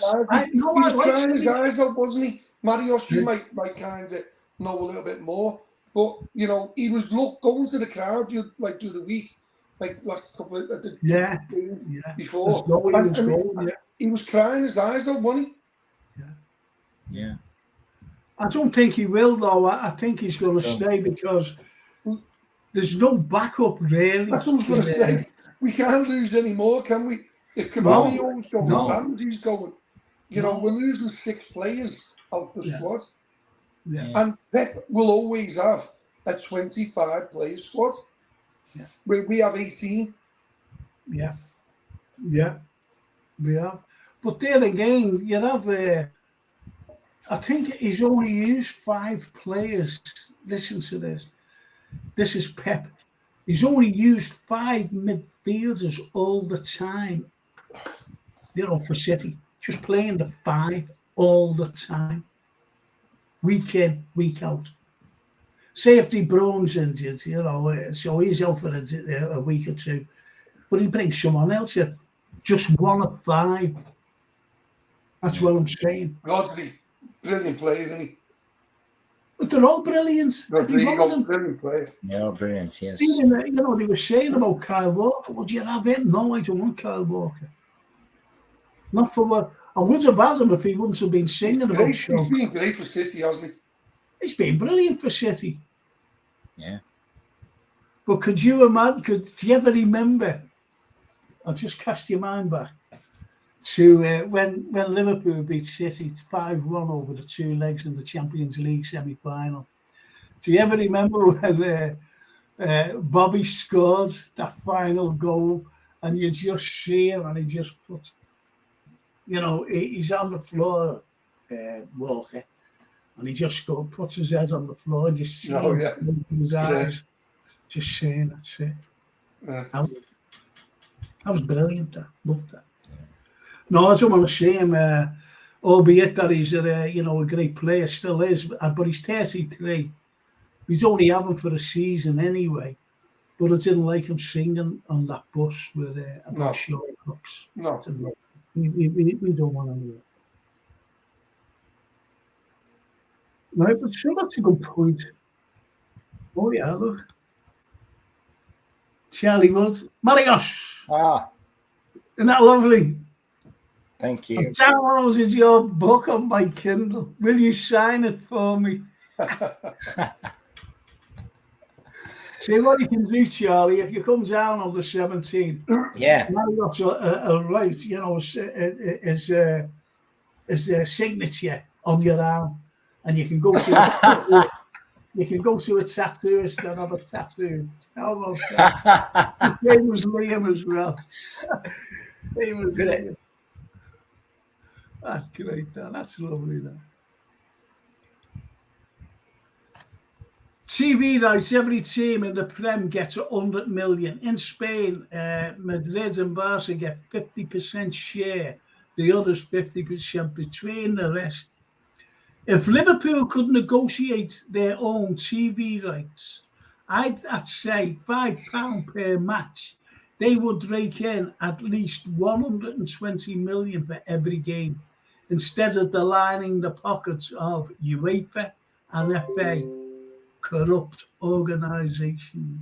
Speaker 2: He was trying his eyes out, wasn't he? Marios, you might kind of know a little bit more, but he was going to the crowd through the week, last couple of before. He was crying his eyes out, wasn't
Speaker 3: he? Yeah.
Speaker 1: I don't think he will though. I think he's going to stay because there's no backup really.
Speaker 2: That's what I was going to say. We can't lose any more, can we? If Carvalho's going, Ramsey's going, we're losing 6 players out the squad.
Speaker 1: Yeah.
Speaker 2: And Pep will always have a 25 player squad.
Speaker 1: Yeah.
Speaker 2: We have 18.
Speaker 1: Yeah. Yeah. We have. But then again, you have I think he's only used 5 players. Listen to this. This is Pep. He's only used 5 midfielders all the time. For City. Just playing the 5 all the time. Week in, week out. Say if De Bruyne's injured, so he's out for a week or 2. But he brings someone else in. Just 1 of 5. That's what I'm saying.
Speaker 2: Godly. Brilliant player, isn't he?
Speaker 1: But they're all brilliant.
Speaker 2: Brilliant player.
Speaker 3: They're all brilliant, yes.
Speaker 1: Even, they were saying about Kyle Walker. Would you have him? No, I don't want Kyle Walker. Not for what I would have had him if he wouldn't have been singing about Sean.
Speaker 2: He's been great for City, hasn't he?
Speaker 1: He's been brilliant for City.
Speaker 3: Yeah.
Speaker 1: But could you imagine? Do you ever remember? I'll just cast your mind back to when Liverpool beat City 5-1 over the 2 legs in the Champions League semi-final. Do you ever remember when Bobby scored that final goal and you just see him and he just puts, he's on the floor, Walker, and he just puts his head on the floor, just his eyes, just saying, that's it.
Speaker 2: Yeah.
Speaker 1: That was brilliant. Loved that. No, I don't want to see him, albeit that he's a great player, still is, but he's 33. He's only having for a season anyway. But I didn't like him singing on that bus with about Sean Cox.
Speaker 2: No.
Speaker 1: We don't want to do it. Right, but sure, that's a good point. Oh, yeah, look. Charlie Wood. Marios!
Speaker 3: Ah.
Speaker 1: Isn't that lovely?
Speaker 3: Thank you.
Speaker 1: I'm downloaded your book on my Kindle. Will you sign it for me? See what you can do, Charlie, if you come down on the 17th.
Speaker 3: Yeah.
Speaker 1: Marios will write, his signature on your arm, and you can go to you can go to a tattooist and have a tattoo. How about that? His name was Liam as well. Liam. That's great, Dan. That's lovely, Dan. TV rights, every team in the Prem gets 100 million. In Spain, Madrid and Barca get 50% share, the others 50% between the rest. If Liverpool could negotiate their own TV rights, I'd say £5 per match, they would rake in at least 120 million for every game, instead of lining the pockets of UEFA and FA. Corrupt organisations.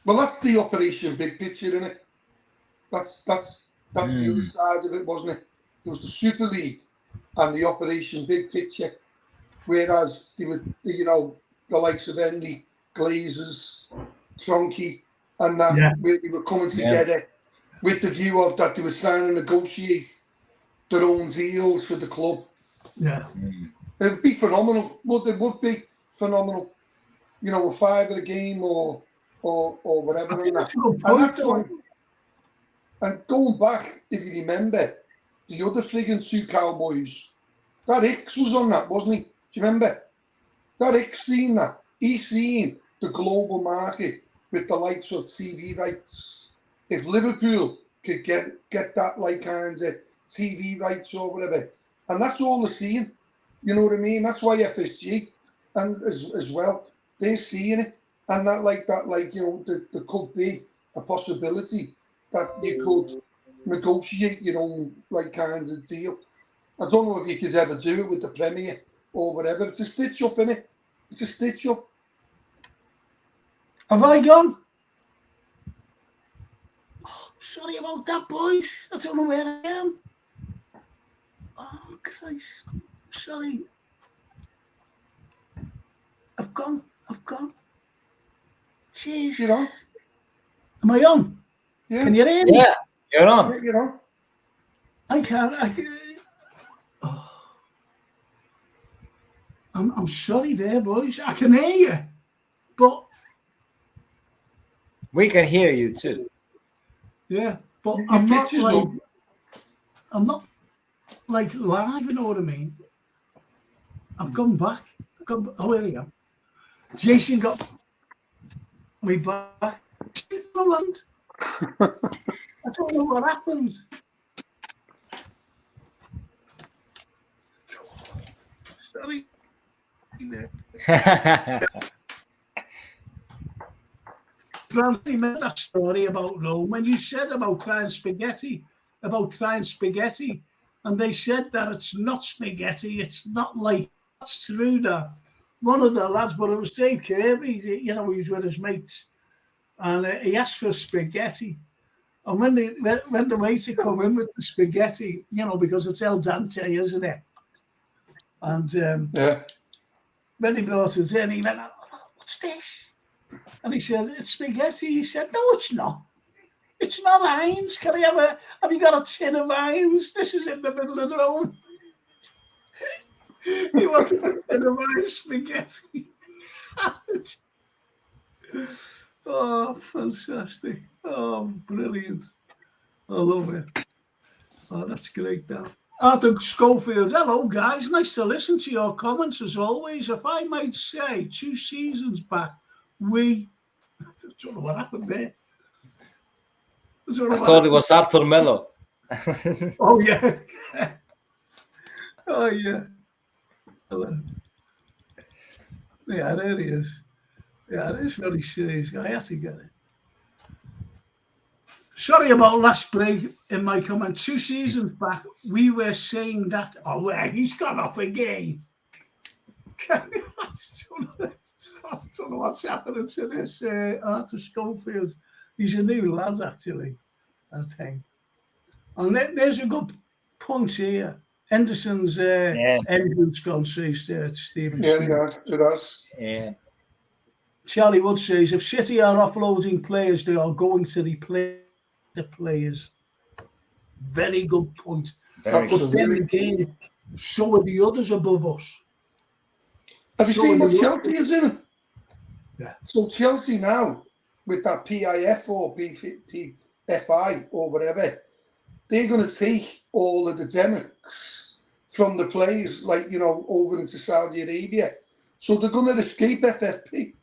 Speaker 2: Well, that's the Operation Big Picture, isn't it? That's the other side of it, wasn't it? It was the Super League and the Operation Big Picture, whereas they were, the likes of Henry, Glazers, Tronky, and that, where they were coming together with the view of that they were trying to negotiate their own deals for the club.
Speaker 1: Yeah.
Speaker 2: It would be phenomenal. It would be phenomenal. A $5 a game or whatever. And that's why. And going back, if you remember, the other friggin' 2 Cowboys, that Hicks was on that, wasn't he? Do you remember? That Hicks seen that. He seen the global market with the likes of TV rights. If Liverpool could get that like kind of TV rights or whatever, and that's all they're seeing. You know what I mean? That's why FSG and as well, they're seeing it. And there could be a possibility that you could negotiate your own kinds of deal. I don't know if you could ever do it with the Premier or whatever. It's a stitch up, innit? It's a stitch up.
Speaker 1: Have I gone? Oh, sorry about that, boys. I don't know where I am. Oh, Christ. Sorry. I've gone. Jeez.
Speaker 2: You're on.
Speaker 1: Am I on?
Speaker 2: Yeah.
Speaker 1: Can you hear me?
Speaker 3: Yeah, you're on.
Speaker 2: You're on.
Speaker 1: I can't. Oh. I'm sorry there, boys. I can hear you, but
Speaker 3: we can hear you too.
Speaker 1: Yeah, but I'm not like live, you know what I mean? I've gone back. Oh, here we go. Jason got me back. I don't know what happened. Sorry. Brandy made that story about Rome when you said about trying spaghetti, and they said that it's not spaghetti, it's not like, that's true that. One of the lads, but it was Dave Kirby, he was with his mates, and he asked for spaghetti, And when the waiter come in with the spaghetti, because it's el dente, isn't it? And when he brought it in, he went, "What's this?" And he says, "It's spaghetti." He said, "No, it's not. It's not Heinz. Have you got a tin of Heinz? This is in the middle of the road." He wanted a tin of Heinz spaghetti. Oh, fantastic. Oh, brilliant. I love it. Oh, that's great, Dan. Arthur Schofield, hello, guys. Nice to listen to your comments, as always. If I might say, 2 seasons back, I don't know what happened there.
Speaker 3: I thought it was Arthur Mello.
Speaker 1: Oh, yeah. Oh, yeah. Yeah, there he is. Yeah, it is very serious. I had to get it. Sorry about last break in my comment. 2 seasons back, we were saying that, he's gone off again. I don't know what's happening to this Arthur Schofield. He's a new lad, actually, I think. And there's a good point here. Henderson's engine's gone, says Stephen.
Speaker 2: Yeah, it has.
Speaker 3: Yeah.
Speaker 1: Charlie Wood says, if City are offloading players, they are going to replace the players. Very good point. But then again, so are the others above us.
Speaker 2: Have you seen what Chelsea is doing? Yeah. So Chelsea now, with that PIF or PFI or whatever, they're going to take all of the demics from the players, over into Saudi Arabia. So they're going to escape FFP.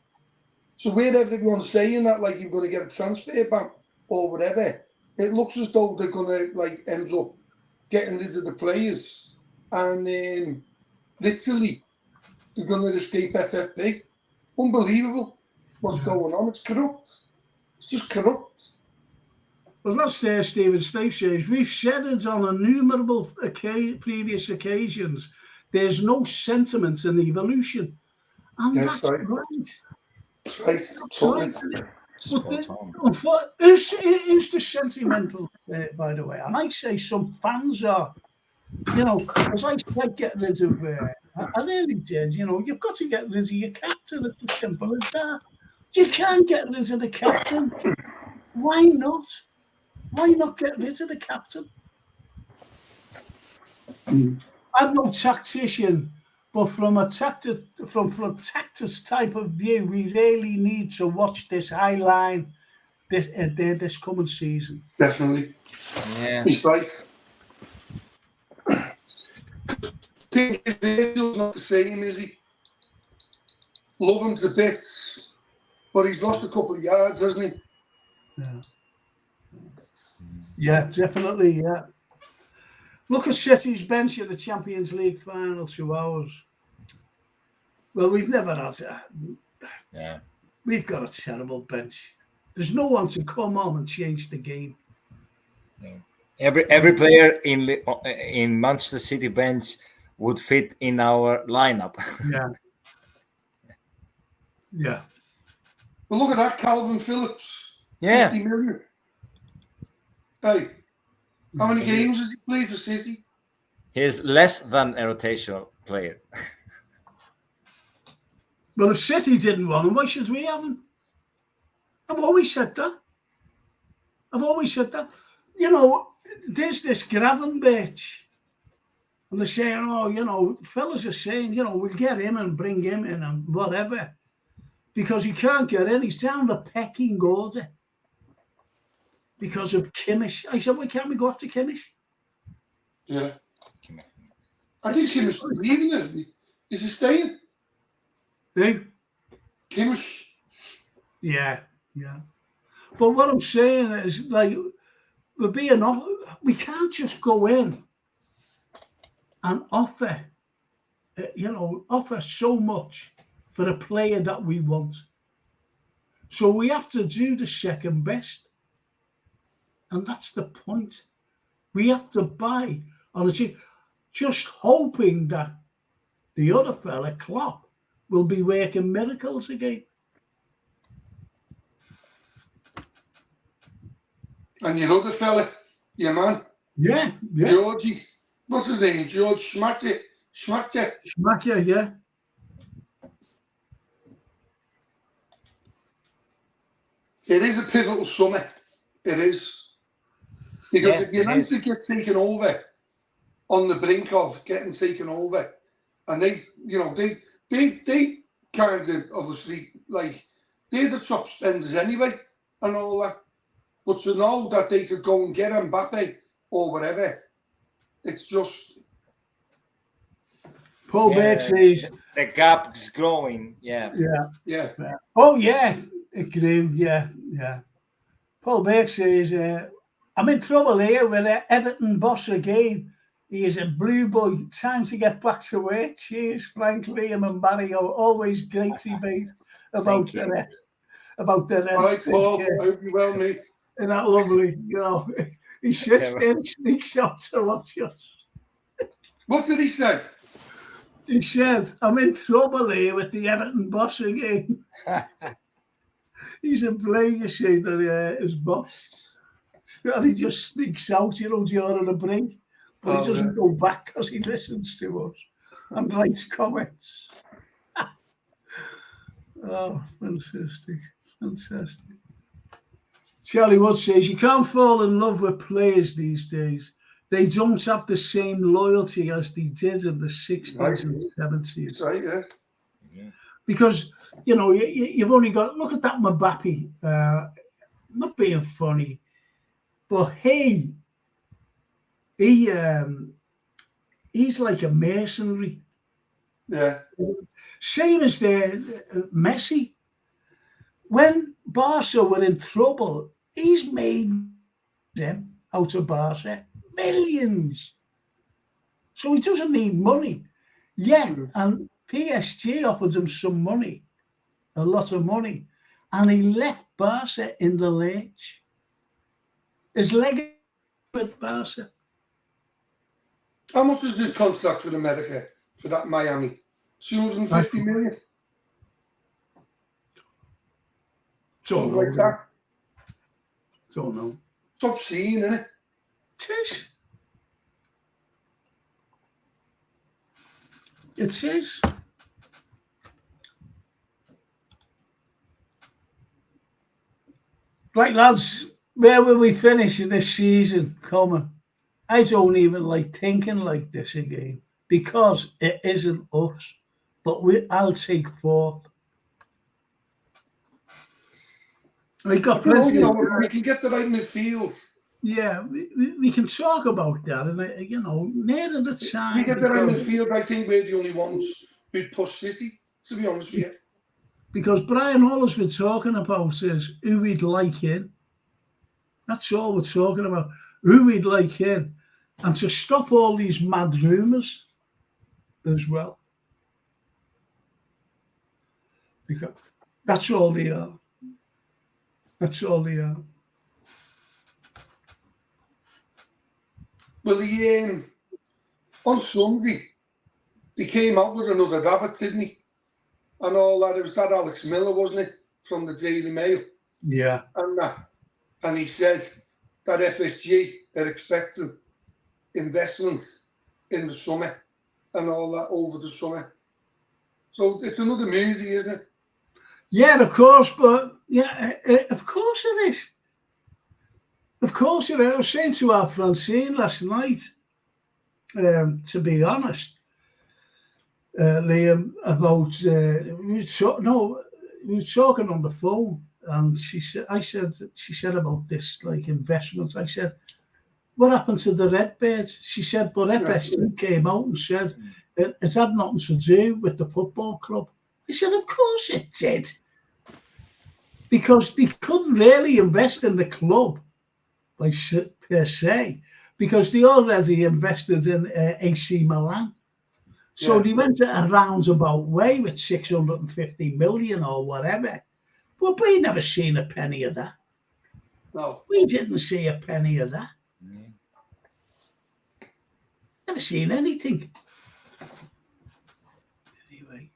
Speaker 2: So where everyone's saying that, you're going to get a transfer ban or whatever, it looks as though they're going to, end up getting rid of the players. And literally, they're going to escape FFP. Unbelievable what's going on. It's corrupt. It's just corrupt.
Speaker 1: Well, that's there, Stephen. Steve says, we've said it on innumerable previous occasions. There's no sentiment in evolution. And that's right.
Speaker 2: That's right. Totally.
Speaker 1: But who's the sentimental, by the way? And I say some fans are, because I like getting rid of, I really did, you've got to get rid of your captain. It's as simple as that. You can't get rid of the captain. Why not? Why not get rid of the captain? I'm no tactician, but from a tactics type of view, we really need to watch this high line this coming season.
Speaker 2: Definitely.
Speaker 3: Yeah.
Speaker 2: He's right. I think his not the same, is he? Love him to bits, but he's lost a couple of yards, hasn't he?
Speaker 1: Yeah. Yeah, definitely, yeah. Look at City's bench at the Champions League final 2 hours. Well, we've never had that.
Speaker 3: Yeah.
Speaker 1: We've got a terrible bench. There's no one to come on and change the game.
Speaker 3: Yeah. Every player in Manchester City bench would fit in our lineup.
Speaker 1: Yeah. Yeah.
Speaker 2: Well, look at that, Calvin Phillips.
Speaker 3: Yeah.
Speaker 2: 50 million. Hey, how many games has he played for City?
Speaker 3: He's less than a rotational player.
Speaker 1: Well, if City didn't want him, why should we have him? I've always said that. There's this Gravenberch. And they're saying, fellas are saying, we'll get him and bring him in and whatever. Because he can't get in. He's down the pecking order. Because of Kimmich. I said, why can't we go after Kimmich?
Speaker 2: Yeah. I think Kimmich is leaving, isn't he? Is he staying?
Speaker 1: Who?
Speaker 2: Kimmich.
Speaker 1: Yeah. But what I'm saying is, we can't just go in and offer so much for a player that we want. So we have to do the second best. And that's the point. We have to buy on a cheap, just hoping that the other fella, Klopp, will be working miracles again.
Speaker 2: And your other fella, your man.
Speaker 1: Yeah.
Speaker 2: Georgie. What's his name? George Schmacher.
Speaker 1: Schmacher, yeah.
Speaker 2: It is a pivotal summer. It is. Because if United get taken over on the brink of getting taken over, and they kind of obviously, like, they're the top spenders anyway and all that. But to know that they could go and get Mbappe or whatever, it's just...
Speaker 1: Paul Beck says...
Speaker 3: The gap is growing, yeah.
Speaker 1: Oh, yeah, it grew, yeah. Paul Beck says, I'm in trouble here with Everton boss again. He is a blue boy. Time to get back to work. Cheers, Frank, Liam and Barry. Always great debate about the rest.
Speaker 2: All right, Paul. I hope you're well, mate.
Speaker 1: Isn't that lovely? He sits there and sneaks shots to watch us.
Speaker 2: What did he say?
Speaker 1: He says, I'm in trouble here with the Everton boss again. He's a player, you see, that his boss. And he just sneaks out, during the break. But he doesn't go back because he listens to us and writes comments. Oh, fantastic. Charlie Wood says, you can't fall in love with players these days. They don't have the same loyalty as they did in the 60s and 70s.
Speaker 2: Right, yeah.
Speaker 1: Because, you've only got... Look at that Mbappe. Not being funny, but he's like a mercenary.
Speaker 2: Yeah.
Speaker 1: Same as the Messi. When Barca were in trouble, he's made them out of Barca millions. So he doesn't need money. Yeah, and PSG offered him some money, a lot of money, and he left Barca in the lurch. His legacy with Barca.
Speaker 2: How much is this contract with America for that Miami? 250 million? Something like that.
Speaker 1: Don't know.
Speaker 2: It's obscene, isn't it?
Speaker 1: It is. Right, lads, where will we finish this season coming? I don't even like thinking like this again because it isn't us. But I'll take fourth. We got plenty.
Speaker 2: We can get the right midfield.
Speaker 1: Yeah, we can talk about that, and near the time.
Speaker 2: We get the right midfield. I think we're the only ones who push City, to be honest with you.
Speaker 1: Because Brian, all we're talking about is who we'd like in. That's all we're talking about. Who we'd like in, and to stop all these mad rumours as well. Because that's all they are. That's all they are.
Speaker 2: Well, on Sunday, they came out with another rabbit, didn't he? And all that. It was that Alex Miller, wasn't it? From the Daily Mail.
Speaker 1: Yeah.
Speaker 2: And he said that FSG are expecting investments in the summer and all that over the summer. So it's another movie, isn't it?
Speaker 1: Yeah, of course, but of course it is. Of course it is. I was saying to our Francine last night, to be honest, Liam, about we were talking on the phone, and she said about this like investments. I said, what happened to the Redbirds? She said, but FSG came out and said it had nothing to do with the football club. I said, of course it did. Because they couldn't really invest in the club, per se, because they already invested in AC Milan. So they went a roundabout way with 650 million or whatever. But we never seen a penny of that.
Speaker 2: No.
Speaker 1: We didn't see a penny of that. Never seen anything. Anyway.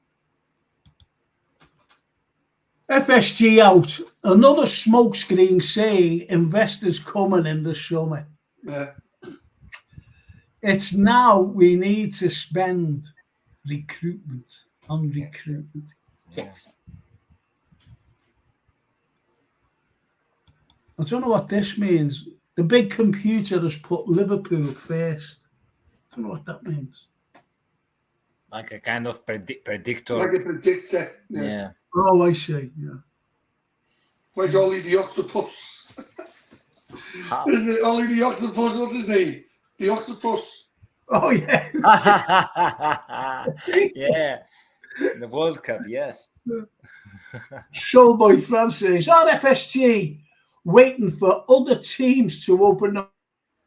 Speaker 1: FSG out. another smokescreen saying investors coming in the summer.
Speaker 2: Yeah.
Speaker 1: It's now we need to spend recruitment on recruitment.
Speaker 3: Yeah.
Speaker 1: I don't know what this means. The big computer has put Liverpool first. I don't know what that means.
Speaker 3: Like a kind of predictor.
Speaker 2: Like a predictor.
Speaker 3: Yeah.
Speaker 1: Oh, I see. Yeah.
Speaker 2: Like Ollie the Octopus.
Speaker 3: How?
Speaker 2: Isn't it Ollie the Octopus? What's his name? The Octopus.
Speaker 1: Oh, yeah.
Speaker 3: Yeah. The World Cup, yes.
Speaker 1: Showboy Francis, RFSG waiting for other teams to open up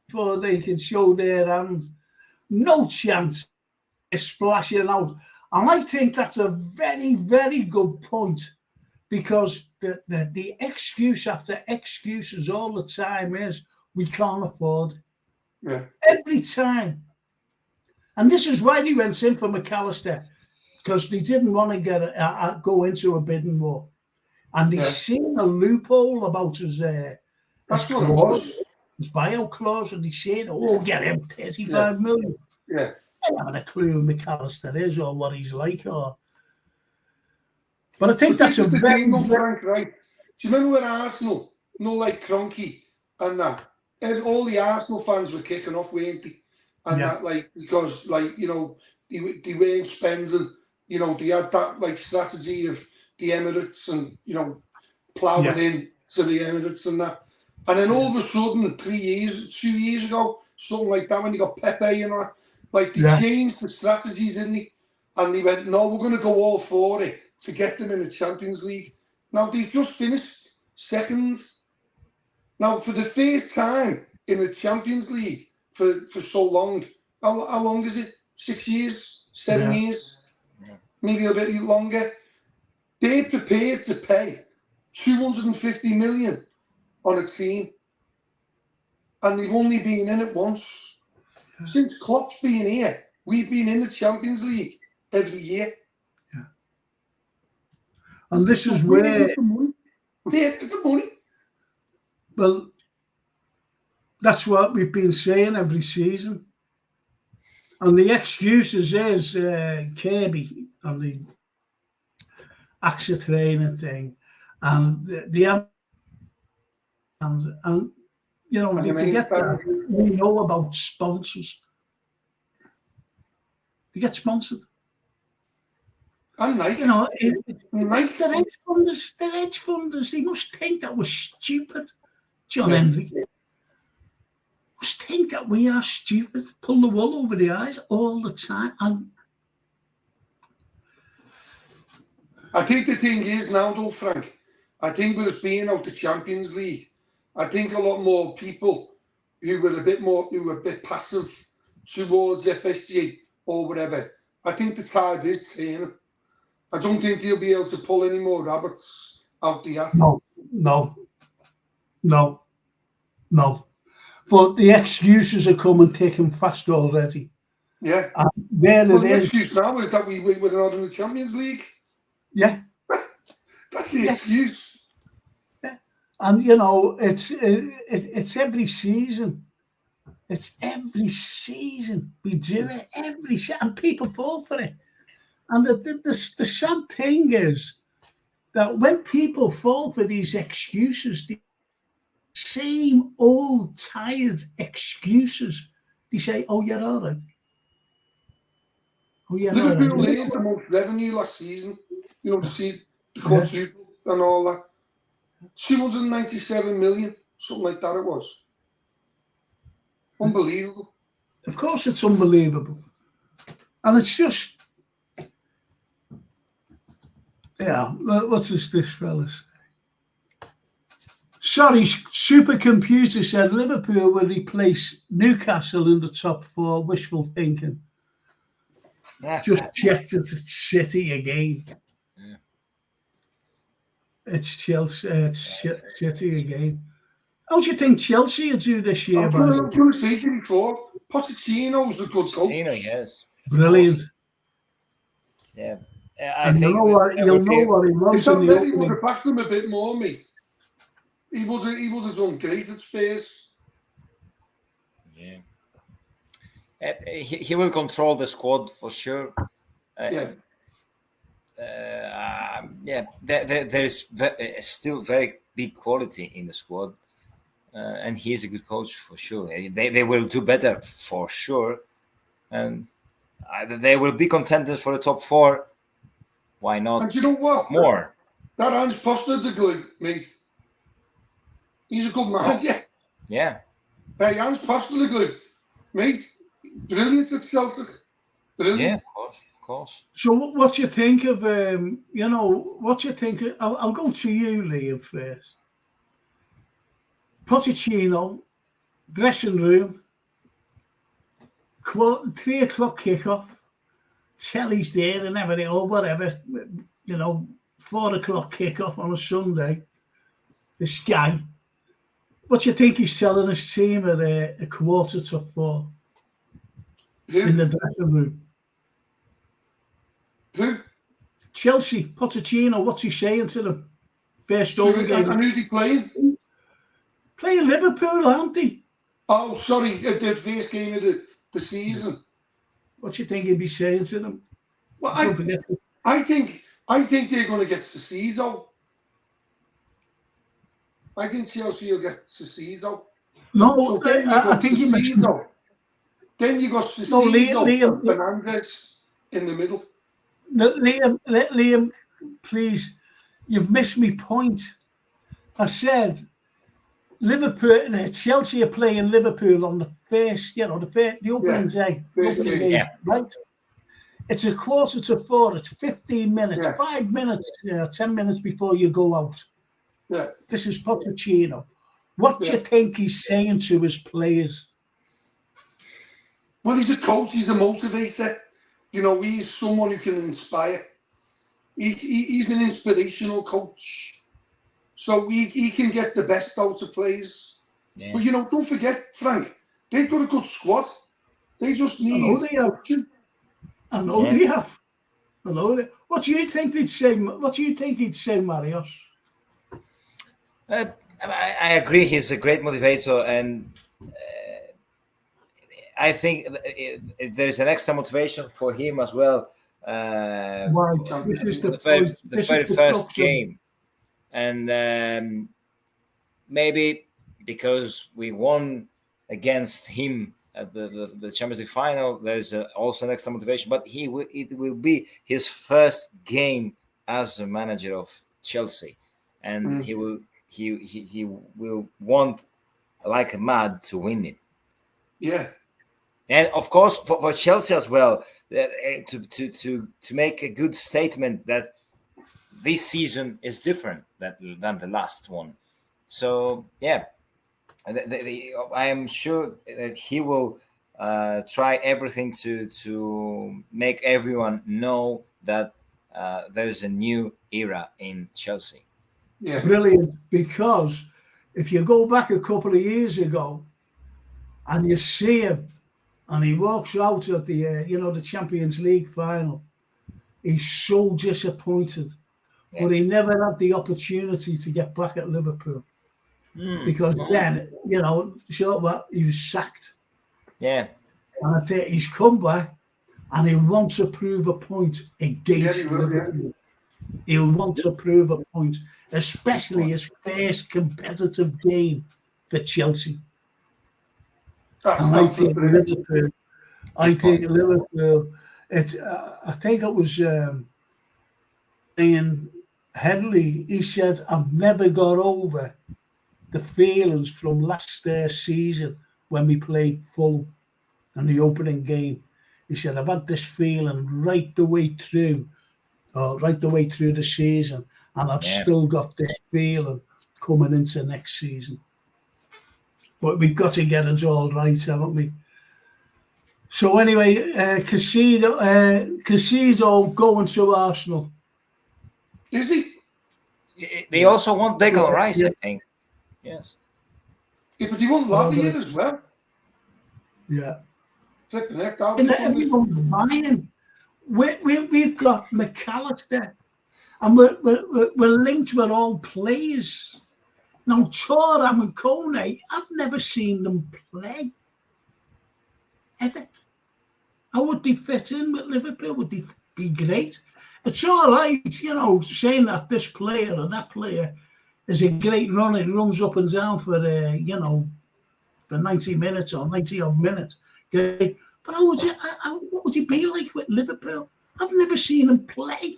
Speaker 1: before they can show their hands. No chance of splashing out. And I think that's a very, very good point, because the excuse after excuses all the time is we can't afford it.
Speaker 2: Yeah.
Speaker 1: Every time. And this is why they went in for McAllister, because they didn't want to go into a bidding war. And they seen a loophole about his
Speaker 2: That's what it was.
Speaker 1: His bio clause, and they said, "Oh, get him 35 million."
Speaker 2: Yeah.
Speaker 1: They haven't a clue who McAllister is or what he's like, but I think that's a very
Speaker 2: thing, Frank, right? Do you remember when Arsenal, like Kroenke and that, and all the Arsenal fans were kicking off, weren't they? And that, like, because, like, you know, they weren't spending, you know, they had that, like, strategy of the Emirates and, you know, ploughing in to the Emirates and that. And then all of a sudden, 2 years ago, something like that, when they got Pepe and that, like, they changed the strategies, didn't they? And they went, no, we're going to go all for it to get them in the Champions League. Now, they've just finished second. Now, for the first time in the Champions League for so long, how long is it? 6 years? 7 years? Maybe a bit longer. They're prepared to pay 250 million on a team. And they've only been in it once. Since Klopp's been here, we've been in the Champions League every year.
Speaker 1: Yeah. And this is where...
Speaker 2: the money.
Speaker 1: Well, that's what we've been saying every season. And the excuses is Kirby and the AXA training thing, and and you know, you forget that we know about sponsors. They get sponsored.
Speaker 2: And nice.
Speaker 1: You know, the hedge funders, they must think that we're stupid. John Henry must think that we are stupid, pull the wool over the eyes all the time. And
Speaker 2: I think the thing is now, though, Frank, I think with us being out the Champions League, I think a lot more people who were a bit passive towards FSG or whatever, I think the tide is turning. I don't think they'll be able to pull any more rabbits out the ass.
Speaker 1: No. But the excuses are coming thick and fast already.
Speaker 2: Yeah.
Speaker 1: The
Speaker 2: excuse now is that we were not in the Champions League.
Speaker 1: Yeah.
Speaker 2: That's the excuse.
Speaker 1: Yeah. And, you know, it's every season. It's every season. We do it every season. And people fall for it. And the sad thing is that when people fall for these excuses, the same old tired excuses, they say, "Oh, you're all right. Oh, yeah,
Speaker 2: Liverpool earned the most revenue last season. You know, to see the quadruple and all that. 297 million, something like that it was. Unbelievable.
Speaker 1: Of course it's unbelievable. And it's just, what's this fella say? Sorry, Supercomputer said Liverpool will replace Newcastle in the top four. Wishful thinking. Just checked it. It's City again.
Speaker 3: Yeah.
Speaker 1: It's Chelsea. It's City again. How do you think Chelsea will do this year?
Speaker 2: I'm going to say to you before, Pochettino's the good coach.
Speaker 3: Pochettino, yes.
Speaker 1: Brilliant.
Speaker 3: Yeah.
Speaker 1: I think you'll know what he wants.
Speaker 2: If that Levy would have backed him a bit more, mate, He would have done great at Spurs.
Speaker 3: Yeah. He will control the squad for sure.
Speaker 2: Yeah.
Speaker 3: There is still very big quality in the squad, and he's a good coach for sure. They will do better for sure, and they will be contenders for the top 4. Why not?
Speaker 2: And you know what?
Speaker 3: More.
Speaker 2: That Hans Postecoglou, mate. He's a good manager.
Speaker 3: Yeah.
Speaker 2: Hey, Hans Postecoglou, mate. Brilliant at Celtic. Brilliant.
Speaker 3: Yeah, of course.
Speaker 1: So what do you think of, what do you think of, I'll go to you, Liam, first. Pochettino, dressing room, 3 o'clock kickoff, telly's there and everything, or whatever, 4 o'clock kickoff on a Sunday, the Sky. What do you think he's telling his team at a 4:45 in the dressing room?
Speaker 2: Who?
Speaker 1: Chelsea, Pochettino, what's he saying to them? First over game.
Speaker 2: And who's he playing?
Speaker 1: Playing Liverpool, aren't they?
Speaker 2: Oh, sorry, the first game of the season.
Speaker 1: What do you think he'd be saying to them?
Speaker 2: Well, I think they're going to get Cecizo. I think Chelsea will get Cecizo.
Speaker 1: No, so I think you mentioned.
Speaker 2: Then you got Cecizo and Fernandes in the middle.
Speaker 1: No, Liam, please, you've missed me point. I said Liverpool, Chelsea are playing Liverpool on the first, the opening day. Right? It's a 4:45. It's 15 minutes, 5 minutes, 10 minutes before you go out.
Speaker 2: Yeah.
Speaker 1: This is Pochettino. What do you think he's saying to his players?
Speaker 2: Well, he's a coach. He's a motivator. He's someone who can inspire. He's an inspirational coach. So he can get the best out of players. Yeah. But, don't forget, Frank, they've got a good squad. They just need coaching.
Speaker 1: I know they have. I know that. What do you think he'd say? What do you think he'd say, Marius?
Speaker 3: I agree. He's a great motivator, and I think there is an extra motivation for him as well.
Speaker 1: This is the
Speaker 3: very first game, and maybe because we won against him at the Champions League final, there's also an extra motivation. But it will be his first game as a manager of Chelsea, and he will want like mad to win it.
Speaker 2: Yeah.
Speaker 3: And of course, for Chelsea as well, to make a good statement that this season is different than the last one. So yeah, I am sure that he will try everything to make everyone know that there's a new era in Chelsea.
Speaker 1: Yeah, brilliant. Because if you go back a couple of years ago, and you see him. And he walks out at the Champions League final. He's so disappointed, but he never had the opportunity to get back at Liverpool because then, he was sacked.
Speaker 3: Yeah,
Speaker 1: and I think he's come back, and he wants to prove a point against Liverpool. He'll want to prove a point, especially his first competitive game for Chelsea. I think Liverpool. I think it was Ian Headley. He said, "I've never got over the feelings from last season when we played Fulham in the opening game." He said, "I've had this feeling right the way through the season, and I've still got this feeling coming into next season." But we've got to get it all right, haven't we? So anyway, Casido going to Arsenal.
Speaker 2: Is he?
Speaker 3: They also want Declan Rice, I think. Yes.
Speaker 2: Yeah, but he won't love here as well.
Speaker 1: Yeah.
Speaker 2: Flipping heck, that
Speaker 1: and everyone's buying. We've got McAllister, and we're linked with all players. Now, Thuram and Kone, I've never seen them play. Ever. How would they fit in with Liverpool? Would they be great? It's all right, you know, saying that this player or that player is a great runner, runs up and down for, you know, for 90 minutes or 90 odd minutes. Okay? But what would he be like with Liverpool? I've never seen him play.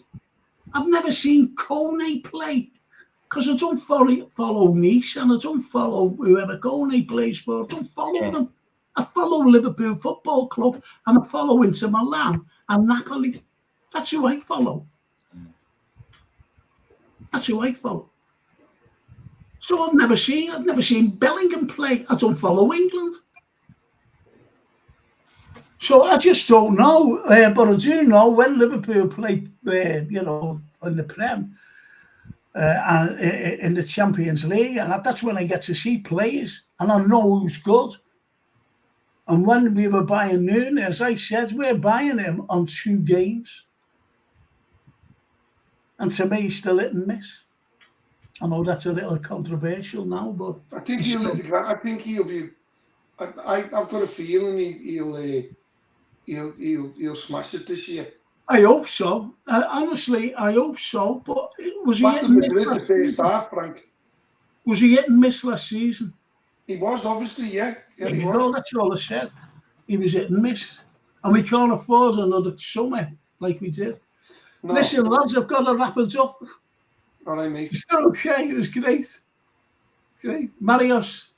Speaker 1: I've never seen Kone play. Because I don't follow Nice and I don't follow whoever Kone plays for. I don't follow them. I follow Liverpool Football Club and I follow Inter Milan and Napoli. That's who I follow. That's who I follow. So I've never seen Bellingham play. I don't follow England. So I just don't know. But I do know when Liverpool play, you know, in the Prem and in the Champions League, and that's when I get to see players and I know who's good. And when we were buying Núñez, I said we're buying him on 2 games. And to me, he's still hit and miss. I know that's a little controversial now, but
Speaker 2: I think he'll be. I've got a feeling he'll smash it this year.
Speaker 1: I hope so. Honestly, I hope so. But was he hit and miss last season?
Speaker 2: Frank.
Speaker 1: Was he hit and miss last season?
Speaker 2: He was, obviously, yeah.
Speaker 1: Yeah, he was. That's all I said. He was hit and miss. And we can't afford another summer like we did. No. Listen, lads, I've got to wrap it up.
Speaker 2: All right, mate.
Speaker 1: It's okay. It was great. Great. Marius,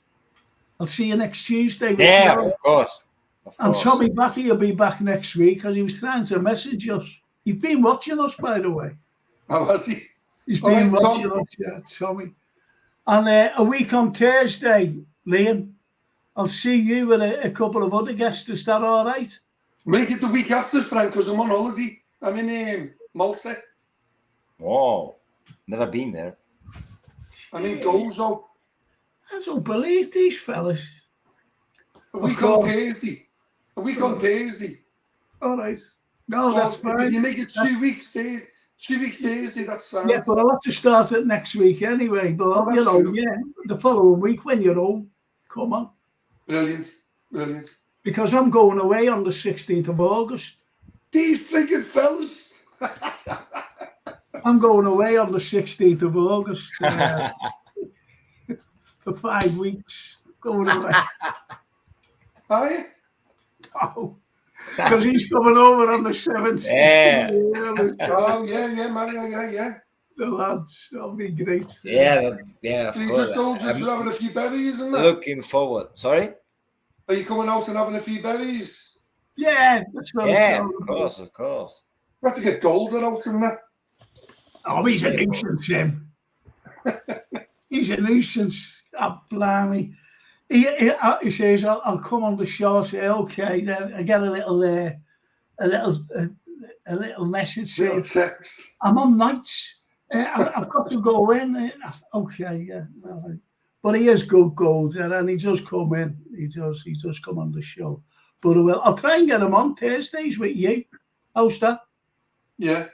Speaker 1: I'll see you next Tuesday.
Speaker 3: Yeah, of course.
Speaker 1: And Tommy Batty will be back next week because he was trying to message us. He's been watching us, by the way.
Speaker 2: Oh, has he?
Speaker 1: He's been watching us, yeah, Tommy. And a week on Thursday, Liam, I'll see you with a couple of other guests. Is that all right?
Speaker 2: Make it the week after, Frank, because I'm on holiday. I'm in Malta.
Speaker 3: Wow. Never been there.
Speaker 2: I'm in Gozo.
Speaker 1: I don't believe these fellas.
Speaker 2: A week on Thursday. A week on Thursday.
Speaker 1: All right. No, so that's fine.
Speaker 2: If you make it 2 weeks Thursday, that's fine.
Speaker 1: Yeah, but I'll have to start it next week anyway. But, you know, yeah, the following week when you're home, come on.
Speaker 2: Brilliant. Brilliant.
Speaker 1: Because I'm going away on the 16th of August.
Speaker 2: These freaking fellas.
Speaker 1: I'm going away on the 16th of August for 5 weeks. Going away.
Speaker 2: Are you?
Speaker 1: Oh, because he's coming over on the 17th.
Speaker 3: Yeah.
Speaker 2: Oh, yeah, Mario, yeah.
Speaker 1: The lads, that'll be great.
Speaker 3: Yeah, of
Speaker 2: you
Speaker 3: course.
Speaker 2: Just told you having a few berries and that.
Speaker 3: Looking forward. Sorry?
Speaker 2: Are you coming out and having a few berries?
Speaker 1: Yeah, that's what
Speaker 3: of course.
Speaker 2: You have to get Golden out and that.
Speaker 1: Oh, he's a nuisance, him. He's a nuisance. Oh, blimey. He says, I'll come on the show. Say, okay, then I get a little message saying, I'm on nights. I've got to go in. Okay, yeah. Well, but he is good gold, and he does come in. He does come on the show. But I'll try and get him on Thursdays with you. How's that?
Speaker 2: Yeah.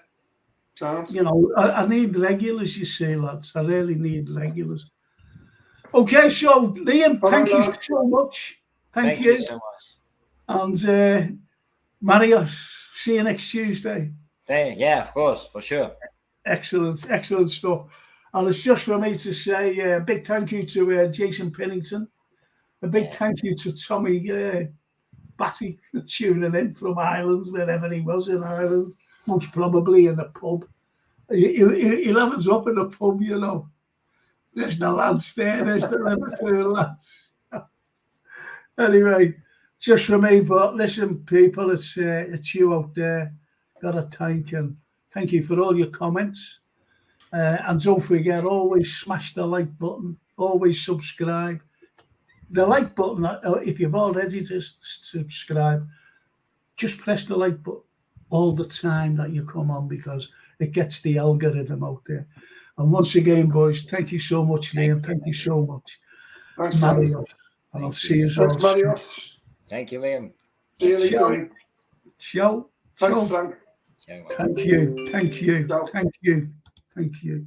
Speaker 2: Sounds.
Speaker 1: You know, I need regulars, you see, lads. I really need regulars. Okay, so Liam, thank you so much. Thank you
Speaker 3: so much.
Speaker 1: And Marius, see you next Tuesday.
Speaker 3: Yeah, of course, for sure.
Speaker 1: Excellent stuff. And it's just for me to say a big thank you to Jason Pennington. A big thank you to Tommy Batty for tuning in from Ireland, wherever he was in Ireland, most probably in a pub. He'll have us up in a pub, you know. There's the lads there, there's the Liverpool lads. Anyway, just for me, but listen, people, it's you out there. Got to thank you for all your comments. And don't forget, always smash the like button, always subscribe. The like button, if you've already subscribed, just press the like button all the time that you come on because it gets the algorithm out there. And once again, boys, thank you so much, Liam. Thank you so much.
Speaker 2: Thanks,
Speaker 1: Mario. And I'll see you soon.
Speaker 2: Thanks, Mario.
Speaker 3: Thank you, Liam.
Speaker 2: See you later.
Speaker 1: Ciao.
Speaker 2: Thanks, Frank.
Speaker 1: Thank you.